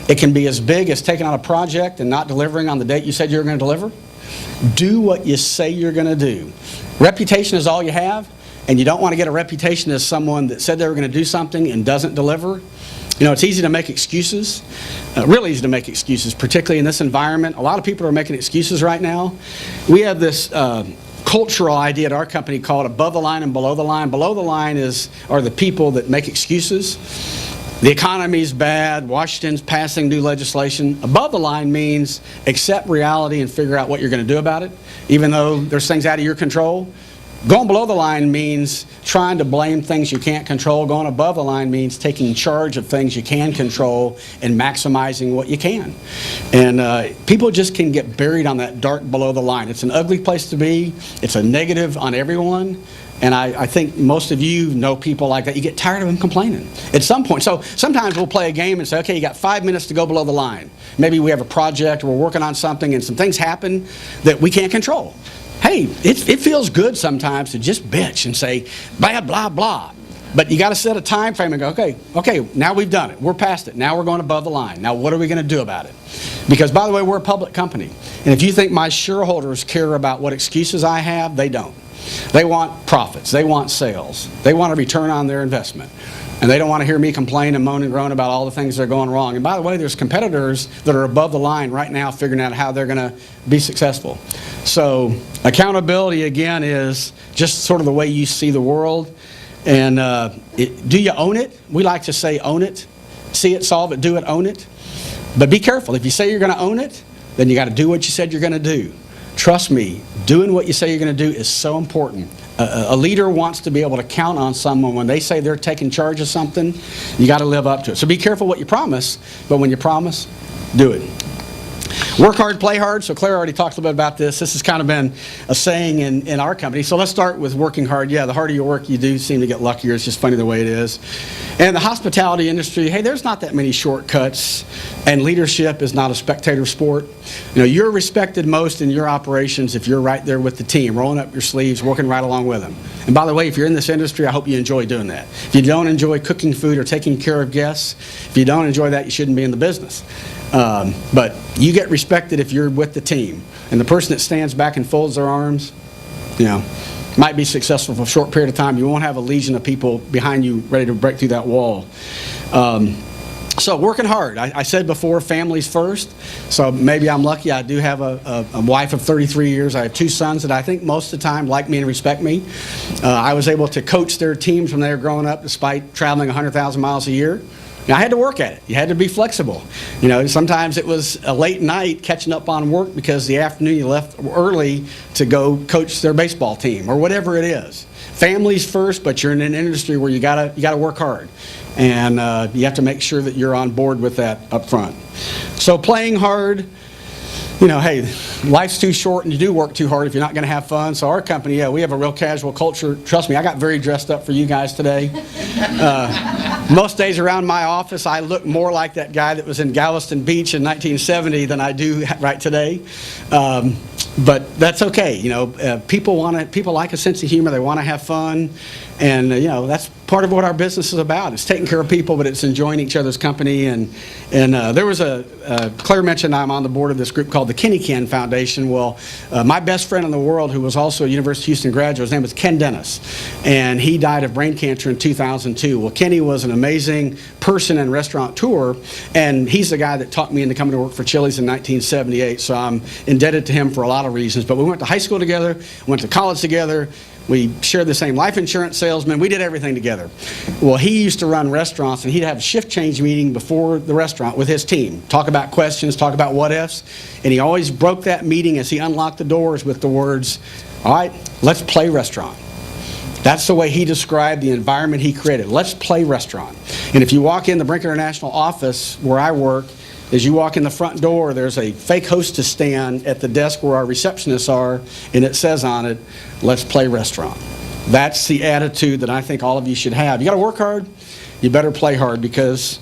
It can be as big as taking on a project and not delivering on the date you said you were going to deliver. Do what you say you're going to do. Reputation is all you have, and you don't want to get a reputation as someone that said they were going to do something and doesn't deliver. You know, it's easy to make excuses, really easy to make excuses, particularly in this environment. A lot of people are making excuses right now. We have this cultural idea at our company called above the line and below the line. Below the line are the people that make excuses. The economy's bad, Washington's passing new legislation. Above the line means accept reality and figure out what you're going to do about it, even though there's things out of your control. Going below the line means trying to blame things you can't control. Going above the line means taking charge of things you can control and maximizing what you can. And people just can get buried on that dark below the line. It's an ugly place to be. It's a negative on everyone. And I think most of you know people like that. You get tired of them complaining at some point. So sometimes we'll play a game and say, okay, you got 5 minutes to go below the line. Maybe we have a project or we're working on something and some things happen that we can't control. Hey, it feels good sometimes to just bitch and say, blah, blah, blah. But you got to set a time frame and go, okay, now we've done it. We're past it. Now we're going above the line. Now what are we going to do about it? Because, by the way, we're a public company. And if you think my shareholders care about what excuses I have, they don't. They want profits. They want sales. They want a return on their investment. And they don't want to hear me complain and moan and groan about all the things that are going wrong. And by the way, there's competitors that are above the line right now figuring out how they're going to be successful. So accountability, again, is just sort of the way you see the world. And do you own it? We like to say own it. See it, solve it, do it, own it. But be careful. If you say you're going to own it, then you got to do what you said you're going to do. Trust me, doing what you say you're going to do is so important. A leader wants to be able to count on someone when they say they're taking charge of something. You got to live up to it. So be careful what you promise, but when you promise, do it. Work hard, play hard. So Claire already talked a little bit about this. This has kind of been a saying in our company. So let's start with working hard. Yeah, the harder you work, you do seem to get luckier. It's just funny the way it is. And the hospitality industry, hey, there's not that many shortcuts. And leadership is not a spectator sport. You know, you're respected most in your operations if you're right there with the team, rolling up your sleeves, working right along with them. And by the way, if you're in this industry, I hope you enjoy doing that. If you don't enjoy cooking food or taking care of guests, if you don't enjoy that, you shouldn't be in the business. But you get respected if you're with the team. And the person that stands back and folds their arms, you know, might be successful for a short period of time. You won't have a legion of people behind you ready to break through that wall. So working hard. I said before, families first. So maybe I'm lucky. I do have a wife of 33 years. I have two sons that I think most of the time like me and respect me. I was able to coach their teams when they were growing up despite traveling 100,000 miles a year. Now, I had to work at it. You had to be flexible. You know, sometimes it was a late night catching up on work because the afternoon you left early to go coach their baseball team or whatever it is. Families first, but you're in an industry where you gotta work hard. And you have to make sure that you're on board with that up front. So playing hard, you know, hey, life's too short and you do work too hard if you're not going to have fun. So our company, yeah, we have a real casual culture. Trust me, I got very dressed up for you guys today. Most days around my office, I look more like that guy that was in Galveston Beach in 1970 than I do right today. But that's okay. People like a sense of humor. They want to have fun, and that's part of what our business is about. It's taking care of people, but it's enjoying each other's company. And there was Claire mentioned I'm on the board of this group called the Kenny Ken Foundation. Well, my best friend in the world, who was also a University of Houston graduate, his name was Ken Dennis, and he died of brain cancer in 2002. Well, Kenny was an amazing person and restaurateur, and he's the guy that taught me into coming to work for Chili's in 1978. So I'm indebted to him for a lot of reasons. But we went to high school together, went to college together. We shared the same life insurance salesman. We did everything together. Well, he used to run restaurants, and he'd have a shift change meeting before the restaurant with his team. Talk about questions, talk about what ifs. And he always broke that meeting as he unlocked the doors with the words, "All right, let's play restaurant." That's the way he described the environment he created. Let's play restaurant. And if you walk in the Brinker International office where I work, as you walk in the front door, there's a fake hostess stand at the desk where our receptionists are, and it says on it, "Let's play restaurant." That's the attitude that I think all of you should have. You got to work hard. You better play hard, because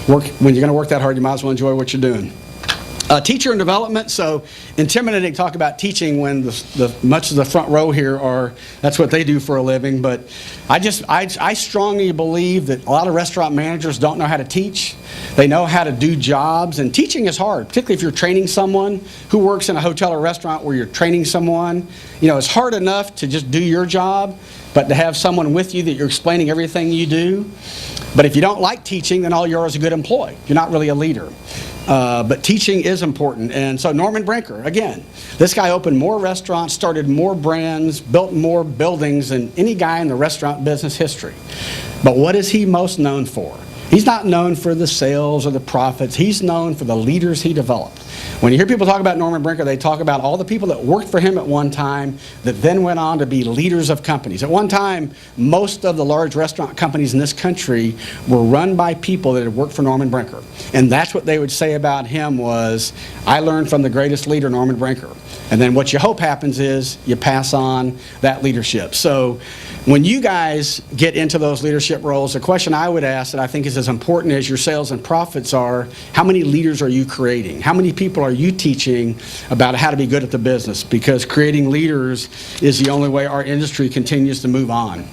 when you're going to work that hard, you might as well enjoy what you're doing. Teacher and development. So intimidating to talk about teaching when much of the front row here that's what they do for a living. But I strongly believe that a lot of restaurant managers don't know how to teach. They know how to do jobs, and teaching is hard, particularly if you're training someone who works in a hotel or restaurant where you're training someone. It's hard enough to just do your job, but to have someone with you that you're explaining everything you do. But if you don't like teaching, then all you are is a good employee. You're not really a leader. But teaching is important. And so Norman Brinker, again, this guy opened more restaurants, started more brands, built more buildings than any guy in the restaurant business history. But what is he most known for? He's not known for the sales or the profits. He's known for the leaders he developed. When you hear people talk about Norman Brinker, they talk about all the people that worked for him at one time that then went on to be leaders of companies. At one time, most of the large restaurant companies in this country were run by people that had worked for Norman Brinker. And that's what they would say about him was, "I learned from the greatest leader, Norman Brinker." And then what you hope happens is you pass on that leadership. So when you guys get into those leadership roles, the question I would ask that I think is as important as your sales and profits are, how many leaders are you creating? How many people are you teaching about how to be good at the business? Because creating leaders is the only way our industry continues to move on.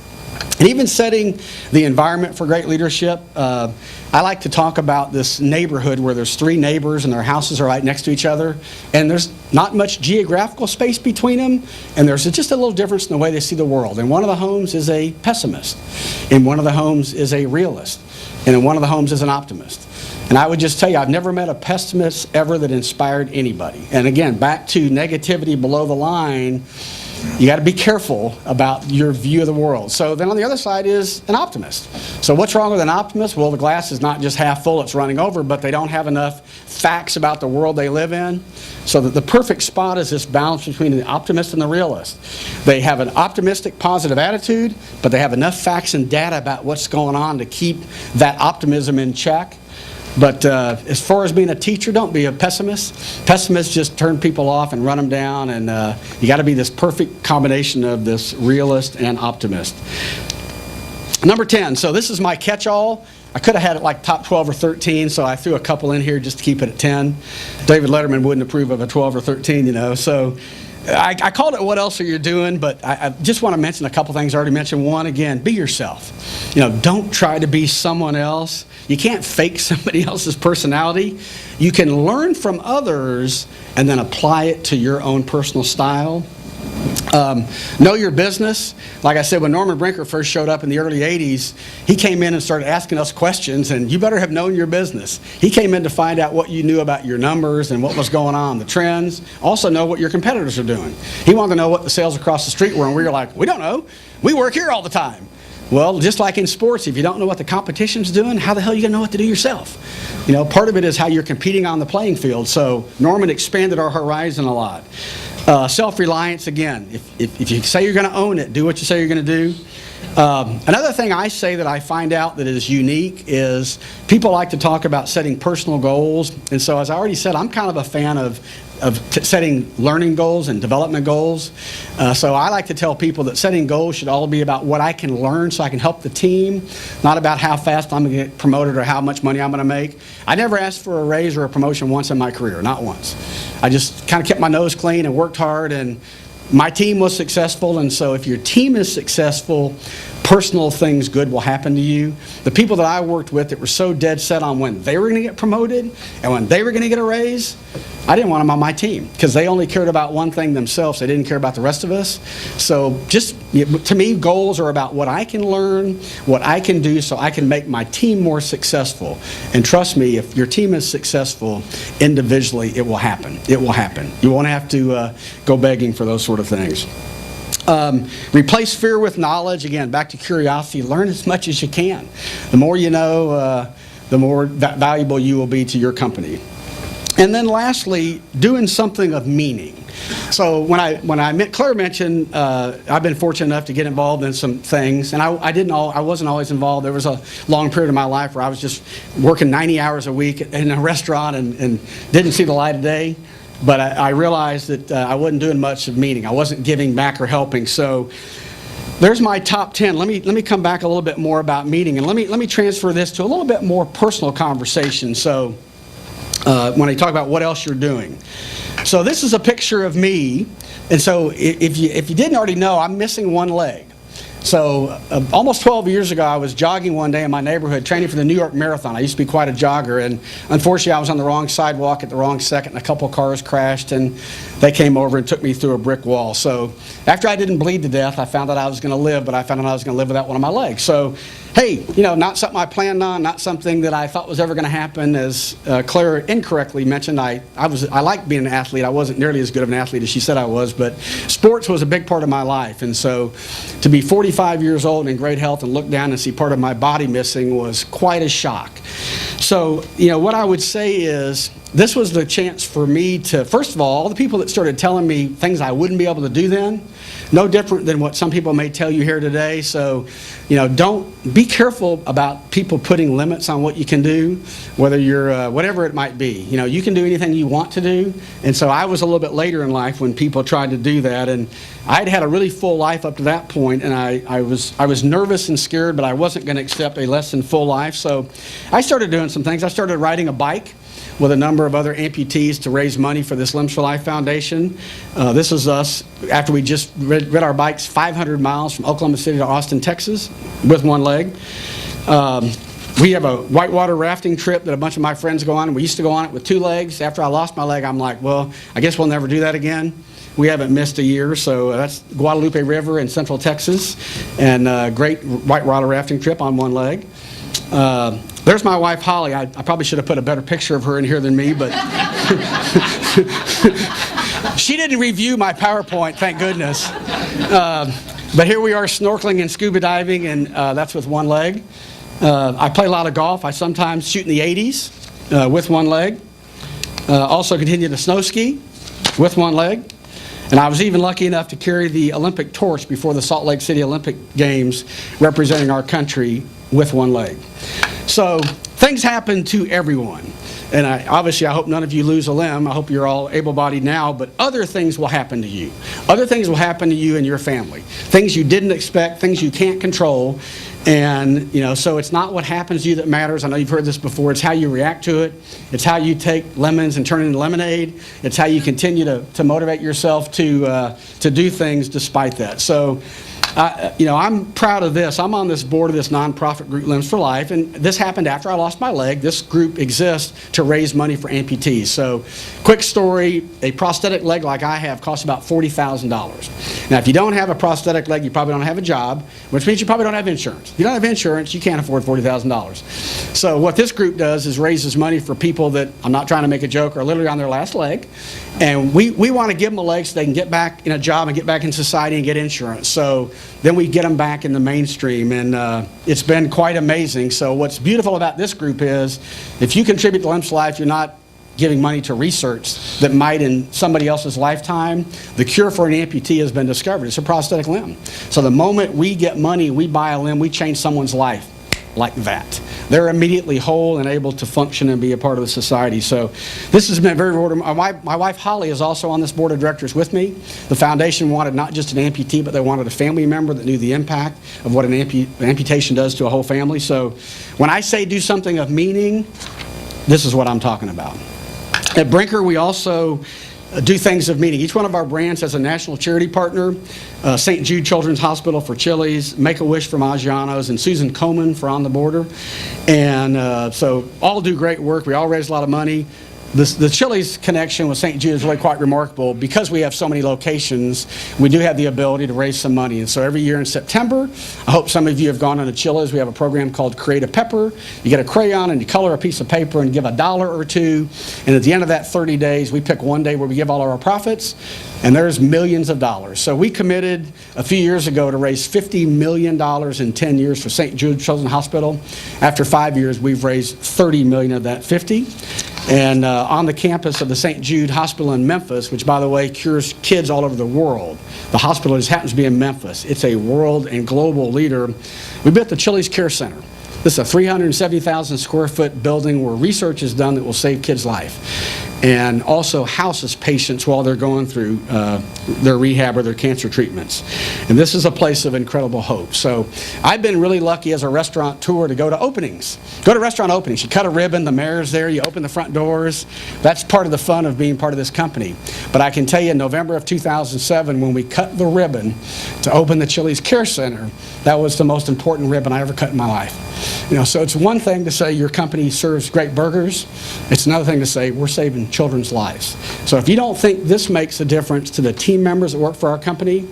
And even setting the environment for great leadership, I like to talk about this neighborhood where there's 3 neighbors and their houses are right next to each other, and there's not much geographical space between them, and there's just a little difference in the way they see the world. And one of the homes is a pessimist, and one of the homes is a realist, and in one of the homes is an optimist. And I would just tell you, I've never met a pessimist ever that inspired anybody. And again, back to negativity below the line, you got to be careful about your view of the world. So then on the other side is an optimist. So what's wrong with an optimist? Well, the glass is not just half full, it's running over, but they don't have enough facts about the world they live in. So that the perfect spot is this balance between the optimist and the realist. They have an optimistic, positive attitude, but they have enough facts and data about what's going on to keep that optimism in check. But as far as being a teacher, don't be a pessimist. Pessimists just turn people off and run them down, and you got to be this perfect combination of this realist and optimist. Number 10, so this is my catch-all. I could have had it like top 12 or 13, so I threw a couple in here just to keep it at 10. David Letterman wouldn't approve of a 12 or 13, so I called it "What else are you doing?" But I just want to mention a couple things I already mentioned. One, again, be yourself. Don't try to be someone else. You can't fake somebody else's personality. You can learn from others and then apply it to your own personal style. Know your business. Like I said, when Norman Brinker first showed up in the early 80s, he came in and started asking us questions, and you better have known your business. He came in to find out what you knew about your numbers and what was going on, the trends. Also know what your competitors are doing. He wanted to know what the sales across the street were, and we were like, we don't know. We work here all the time. Well, just like in sports, if you don't know what the competition's doing, how the hell are you going to know what to do yourself? Part of it is how you're competing on the playing field. So Norman expanded our horizon a lot. Self-reliance, again, if you say you're going to own it, do what you say you're going to do. Another thing I say that I find out that is unique is people like to talk about setting personal goals. And so as I already said, I'm kind of a fan of setting learning goals and development goals. So I like to tell people that setting goals should all be about what I can learn so I can help the team, not about how fast I'm going to get promoted or how much money I'm going to make. I never asked for a raise or a promotion once in my career, not once. I just kind of kept my nose clean and worked hard, and my team was successful. And so if your team is successful, personal things good will happen to you. The people that I worked with that were so dead set on when they were going to get promoted and when they were going to get a raise, I didn't want them on my team because they only cared about one thing themselves. They didn't care about the rest of us. So just, to me, goals are about what I can learn, what I can do so I can make my team more successful. And trust me, if your team is successful individually, it will happen. It will happen. You won't have to go begging for those sort of things. Replace fear with knowledge. Again, back to curiosity. Learn as much as you can. The more you know, the more valuable you will be to your company. And then lastly, doing something of meaning. So when I met, Claire mentioned, I've been fortunate enough to get involved in some things, and I wasn't always involved. There was a long period of my life where I was just working 90 hours a week in a restaurant and didn't see the light of day. But I realized that I wasn't doing much of meaning. I wasn't giving back or helping. So there's my top 10. Let me come back a little bit more about meaning, and let me transfer this to a little bit more personal conversation. So when I talk about what else you're doing. So this is a picture of me, and so if you didn't already know, I'm missing one leg. So almost 12 years ago, I was jogging one day in my neighborhood training for the New York Marathon. I used to be quite a jogger, and unfortunately I was on the wrong sidewalk at the wrong second, and a couple cars crashed, and they came over and took me through a brick wall. So after I didn't bleed to death, I found out I was going to live, but I found out I was going to live without one of my legs. So hey, not something I planned on, not something that I thought was ever going to happen. As Claire incorrectly mentioned, I liked being an athlete. I wasn't nearly as good of an athlete as she said I was, but sports was a big part of my life. And so to be 45 years old and in great health and look down and see part of my body missing was quite a shock. So, what I would say is this was the chance for me to, first of all the people that started telling me things I wouldn't be able to do then, no different than what some people may tell you here today. So, don't be careful about people putting limits on what you can do, whether you're whatever it might be. You can do anything you want to do. And so I was a little bit later in life when people tried to do that, and I'd had a really full life up to that point, and I was nervous and scared, but I wasn't going to accept a less than full life. So I started doing some things. I started riding a bike with a number of other amputees to raise money for this Limbs for Life Foundation. This is us after we just rid our bikes 500 miles from Oklahoma City to Austin, Texas, with one leg. We have a whitewater rafting trip that a bunch of my friends go on, and we used to go on it with two legs. After I lost my leg, I'm like, well, I guess we'll never do that again. We haven't missed a year, so that's Guadalupe River in Central Texas, and a great whitewater rafting trip on one leg. There's my wife, Holly. I probably should have put a better picture of her in here than me, but she didn't review my PowerPoint, thank goodness. But here we are snorkeling and scuba diving, and that's with one leg. I play a lot of golf. I sometimes shoot in the 80s with one leg. Also continue to snow ski with one leg. And I was even lucky enough to carry the Olympic torch before the Salt Lake City Olympic Games representing our country with one leg. So things happen to everyone. And obviously, I hope none of you lose a limb. I hope you're all able-bodied now, but other things will happen to you. Other things will happen to you and your family. Things you didn't expect, things you can't control. And, so it's not what happens to you that matters. I know you've heard this before. It's how you react to it. It's how you take lemons and turn it into lemonade. It's how you continue to motivate yourself to do things despite that. So, I'm proud of this. I'm on this board of this nonprofit group, Limbs for Life, and this happened after I lost my leg. This group exists to raise money for amputees. So, quick story, a prosthetic leg like I have costs about $40,000. Now, if you don't have a prosthetic leg, you probably don't have a job, which means you probably don't have insurance. If you don't have insurance, you can't afford $40,000. So what this group does is raises money for people that, I'm not trying to make a joke, are literally on their last leg. And we want to give them a leg so they can get back in a job and get back in society and get insurance. So then we get them back in the mainstream, and it's been quite amazing. So what's beautiful about this group is if you contribute to Limbs for Life, you're not giving money to research that might in somebody else's lifetime. The cure for an amputee has been discovered. It's a prosthetic limb. So the moment we get money, we buy a limb, we change someone's life like that. they're immediately whole and able to function and be a part of the society. So this has been very rewarding. My wife Holly is also on this board of directors with me. The foundation wanted not just an amputee, but they wanted a family member that knew the impact of what an amputation does to a whole family. So when I say do something of meaning, this is what I'm talking about. At Brinker, we also do things of meaning. Each one of our brands has a national charity partner, St. Jude Children's Hospital for Chili's, Make-A-Wish for Maggiano's, and Susan Komen for On the Border. And so all do great work. We all raise a lot of money. The Chili's connection with St. Jude is really quite remarkable. Because we have so many locations, we do have the ability to raise some money. And so every year in September, I hope some of you have gone on to Chili's. We have a program called Create a Pepper. You get a crayon and you color a piece of paper and give $1 or $2. And at the end of that 30 days, we pick one day where we give all of our profits. And there's millions of dollars. So we committed a few years ago to raise $50 million in 10 years for St. Jude Children's Hospital. After 5 years, we've raised $30 million of that 50. And on the campus of the St. Jude Hospital in Memphis, which, by the way, cures kids all over the world. The hospital just happens to be in Memphis. It's a world and global leader. We built the Chili's Care Center. This is a 370,000 square foot building where research is done that will save kids' life, and also houses patients while they're going through their rehab or their cancer treatments. And this is a place of incredible hope. So I've been really lucky as a restaurateur to go to openings. Go to restaurant openings. You cut a ribbon, the mayor's there, you open the front doors. That's part of the fun of being part of this company. But I can tell you in November of 2007, when we cut the ribbon to open the Chili's Care Center, that was the most important ribbon I ever cut in my life. You know, so it's one thing to say your company serves great burgers. It's another thing to say we're saving children's lives. So if you don't think this makes a difference to the team members that work for our company,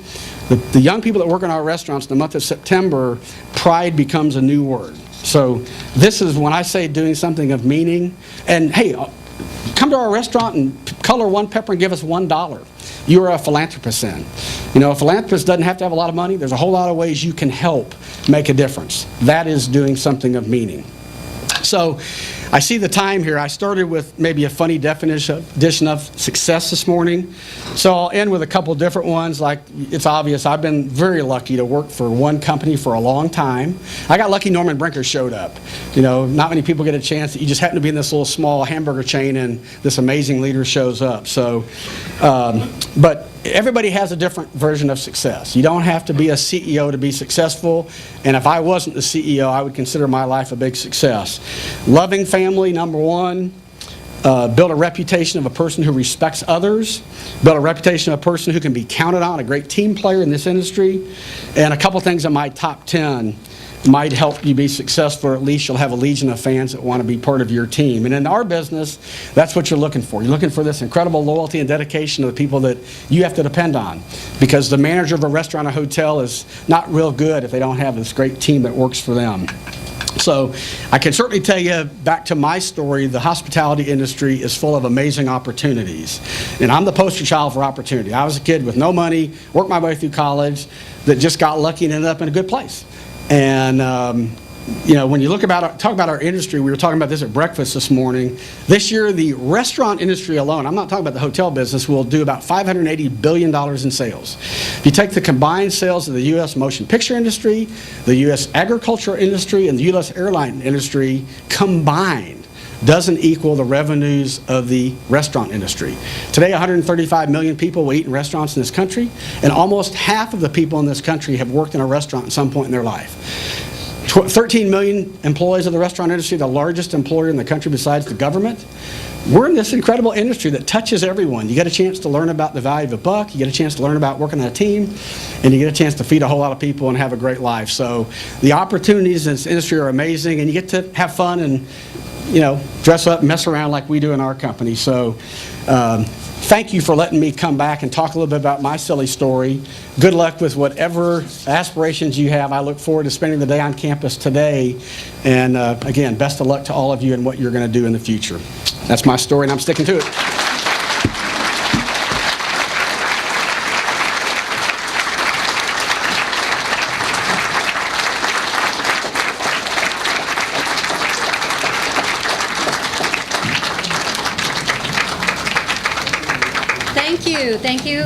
the young people that work in our restaurants in the month of September, pride becomes a new word. So this is when I say doing something of meaning. And hey, come to our restaurant and color one pepper and give us $1. You're a philanthropist then. You know, a philanthropist doesn't have to have a lot of money. There's a whole lot of ways you can help make a difference. That is doing something of meaning. So I see the time here. I started with maybe a funny definition of success this morning. So I'll end with a couple different ones. Like, it's obvious I've been very lucky to work for one company for a long time. I got lucky Norman Brinker showed up. You know, not many people get a chance. You just happen to be in this little small hamburger chain and this amazing leader shows up. So, but everybody has a different version of success. You don't have to be a CEO to be successful. And if I wasn't the CEO, I would consider my life a big success. Loving family, number one. Build a reputation of a person who respects others. Build a reputation of a person who can be counted on, a great team player in this industry. And a couple things in my top 10 might help you be successful, or at least you'll have a legion of fans that want to be part of your team. And in our business, that's what you're looking for. You're looking for this incredible loyalty and dedication of the people that you have to depend on. Because the manager of a restaurant or hotel is not real good if they don't have this great team that works for them. So I can certainly tell you, back to my story, the hospitality industry is full of amazing opportunities. And I'm the poster child for opportunity. I was a kid with no money, worked my way through college, that just got lucky and ended up in a good place. And you know, when you talk about our industry, we were talking about this at breakfast this morning. This year, the restaurant industry alone, I'm not talking about the hotel business, will do about $580 billion in sales. If you take the combined sales of the U.S. motion picture industry, the U.S. agriculture industry, and the U.S. airline industry combined, doesn't equal the revenues of the restaurant industry. Today, 135 million people will eat in restaurants in this country, and almost half of the people in this country have worked in a restaurant at some point in their life. 13 million employees of the restaurant industry, the largest employer in the country besides the government. We're in this incredible industry that touches everyone. You get a chance to learn about the value of a buck, you get a chance to learn about working on a team, and you get a chance to feed a whole lot of people and have a great life. So the opportunities in this industry are amazing, and you get to have fun and, you know, dress up and mess around like we do in our company. So thank you for letting me come back and talk a little bit about my silly story. Good luck with whatever aspirations you have. I look forward to spending the day on campus today. And again, best of luck to all of you in what you're going to do in the future. That's my story, and I'm sticking to it. Thank you.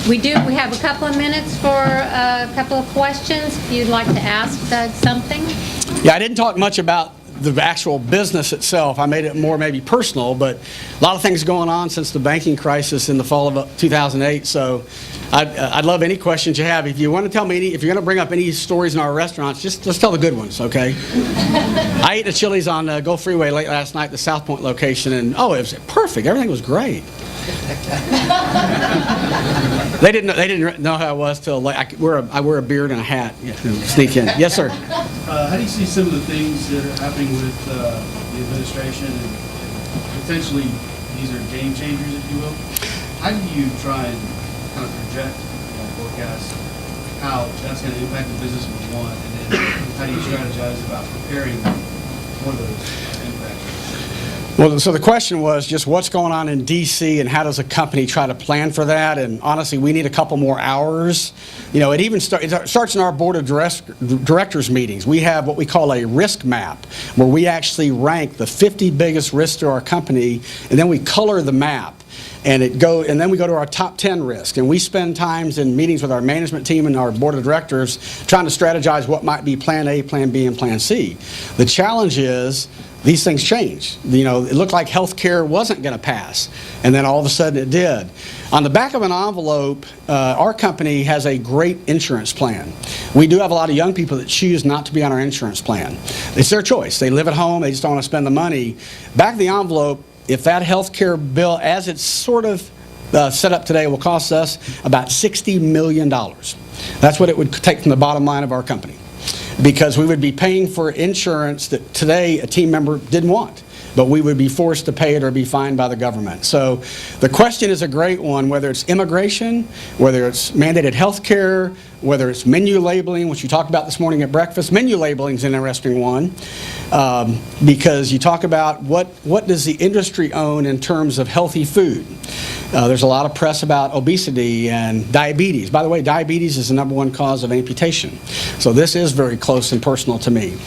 We have a couple of minutes for a couple of questions. If you'd like to ask Doug something. Yeah, I didn't talk much about the actual business itself. I made it more maybe personal, but a lot of things going on since the banking crisis in the fall of 2008. So I'd love any questions you have. If you want to tell me if you're going to bring up any stories in our restaurants, let's tell the good ones, okay? I ate at Chili's on Gulf Freeway late last night, the South Point location, and it was perfect. Everything was great. They didn't know how I was till late. I wear a beard and a hat. Sneak in. Yes, sir. How do you see some of the things that are happening with the administration and potentially these are game changers, if you will? How do you try and kind of project or forecast how that's going to impact the business of one, and then how do you strategize about preparing for those impacts? Well, so the question was just what's going on in D.C. and how does a company try to plan for that? And honestly, we need a couple more hours. It even starts in our board of directors meetings. We have what we call a risk map, where we actually rank the 50 biggest risks to our company, and then we color the map. And then we go to our top 10 risks. And we spend times in meetings with our management team and our board of directors trying to strategize what might be plan A, plan B, and plan C. The challenge is these things change. It looked like health care wasn't going to pass, and then all of a sudden it did. On the back of an envelope, our company has a great insurance plan. We do have a lot of young people that choose not to be on our insurance plan. It's their choice. They live at home. They just don't want to spend the money. Back of the envelope, if that health care bill, as it's sort of set up today, will cost us about $60 million. That's what it would take from the bottom line of our company, because we would be paying for insurance that today a team member didn't want, but we would be forced to pay it or be fined by the government. So the question is a great one, whether it's immigration, whether it's mandated health care, whether it's menu labeling, which you talked about this morning at breakfast. Menu labeling is an interesting one, because you talk about what does the industry own in terms of healthy food. There's a lot of press about obesity and diabetes. By the way, diabetes is the #1 cause of amputation. So this is very close and personal to me.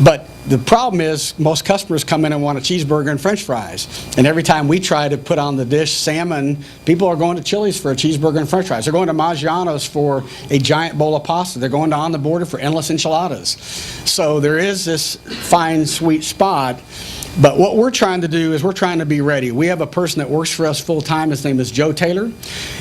But the problem is most customers come in and want a cheeseburger and french fries. And every time we try to put on the dish salmon, people are going to Chili's for a cheeseburger and french fries. They're going to Maggiano's for a giant bowl of pasta. They're going to On the Border for endless enchiladas. So there is this fine, sweet spot. But what we're trying to do is we're trying to be ready. We have a person that works for us full-time. His name is Joe Taylor.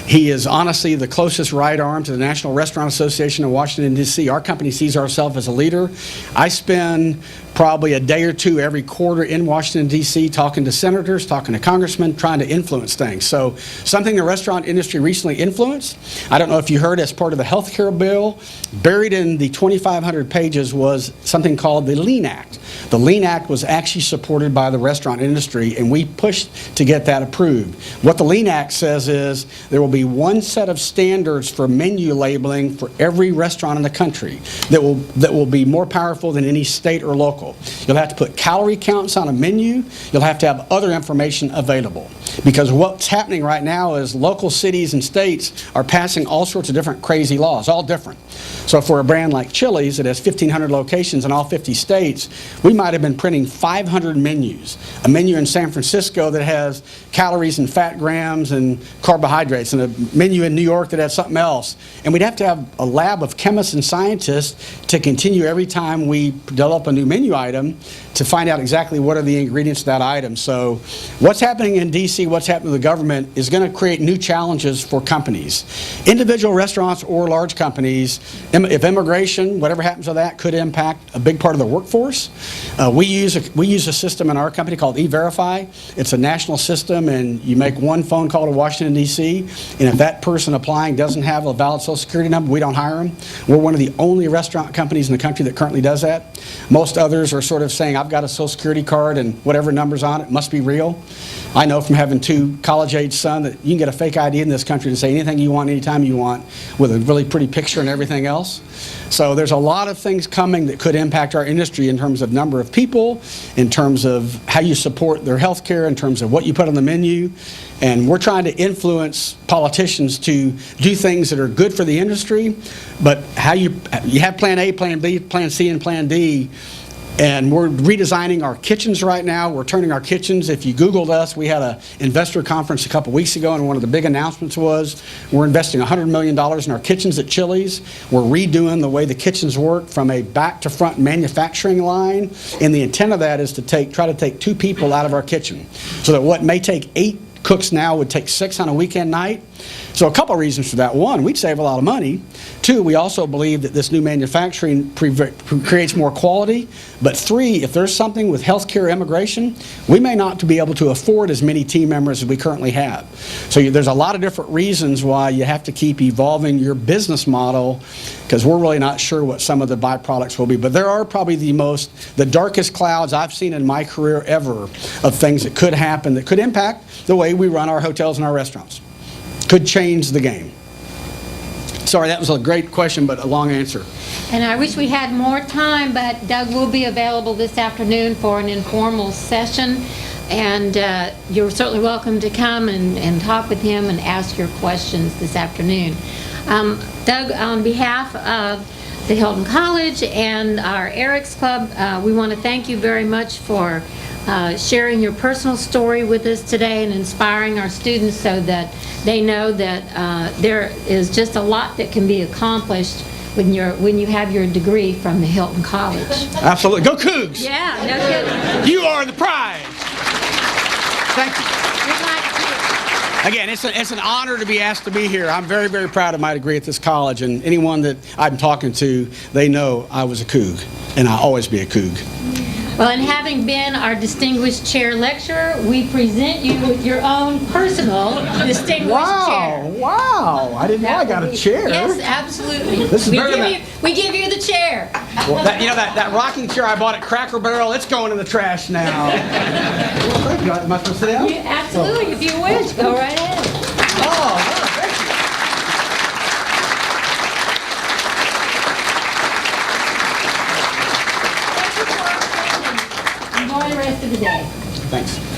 He is honestly the closest right arm to the National Restaurant Association in Washington, D.C. Our company sees ourselves as a leader. I spend probably a day or two every quarter in Washington, D.C., talking to senators, talking to congressmen, trying to influence things. So something the restaurant industry recently influenced, I don't know if you heard, as part of the health care bill, buried in the 2,500 pages was something called the Lean Act. The Lean Act was actually supported by the restaurant industry, and we pushed to get that approved. What the Lean Act says is there will be one set of standards for menu labeling for every restaurant in the country that will be more powerful than any state or local. You'll have to put calorie counts on a menu. You'll have to have other information available. Because what's happening right now is local cities and states are passing all sorts of different crazy laws, all different. So for a brand like Chili's that has 1,500 locations in all 50 states, we might have been printing 500 menus. A menu in San Francisco that has calories and fat grams and carbohydrates, and a menu in New York that has something else. And we'd have to have a lab of chemists and scientists to continue every time we develop a new menu item to find out exactly what are the ingredients of that item. So what's happening in D.C., what's happening to the government is going to create new challenges for companies. Individual restaurants or large companies, if immigration, whatever happens to that, could impact a big part of the workforce. We use a system in our company called E-Verify. It's a national system, and you make one phone call to Washington, D.C., and if that person applying doesn't have a valid Social Security number, we don't hire them. We're one of the only restaurant companies in the country that currently does that. Most others are sort of saying, I've got a Social Security card and whatever number's on it must be real. I know from having 2 college-age sons that you can get a fake ID in this country to say anything you want, anytime you want, with a really pretty picture and everything else. So there's a lot of things coming that could impact our industry in terms of number of people, in terms of how you support their health care, in terms of what you put on the menu. And we're trying to influence politicians to do things that are good for the industry, but how you have plan A, plan B, plan C, and plan D. And we're redesigning our kitchens right now. We're turning our kitchens. If you Googled us, we had an investor conference a couple weeks ago, and one of the big announcements was we're investing $100 million in our kitchens at Chili's. We're redoing the way the kitchens work from a back-to-front manufacturing line. And the intent of that is to try to take 2 people out of our kitchen, so that what may take 8 cooks now would take 6 on a weekend night. So a couple of reasons for that. 1, we'd save a lot of money. 2, we also believe that this new manufacturing creates more quality. But 3, if there's something with healthcare immigration, we may not be able to afford as many team members as we currently have. So there's a lot of different reasons why you have to keep evolving your business model, because we're really not sure what some of the byproducts will be. But there are probably the darkest clouds I've seen in my career ever of things that could happen that could impact the way we run our hotels and our restaurants. Could change the game. Sorry, that was a great question, but a long answer. And I wish we had more time, but Doug will be available this afternoon for an informal session. And you're certainly welcome to come and talk with him and ask your questions this afternoon. Doug, on behalf of the Hilton College and our Eric's Club, we want to thank you very much for sharing your personal story with us today and inspiring our students so that they know that there is just a lot that can be accomplished when you have your degree from the Hilton College. Absolutely. Go Cougs! Yeah, no kidding. You are the prize! Thank you. We'd like to- Again, it's an honor to be asked to be here. I'm very, very proud of my degree at this college, and anyone that I'm talking to, they know I was a Coug, and I'll always be a Coug. Well, and having been our distinguished chair lecturer, we present you with your own personal distinguished chair. Wow! I didn't know I got a chair. Yes, absolutely. This is better than We give you the chair. Well, that rocking chair I bought at Cracker Barrel, it's going in the trash now. Well, thank you. Am I supposed to sit down? Absolutely, if you wish, go right ahead. Oh, wow, thank you. Enjoy the rest of the day. Thanks.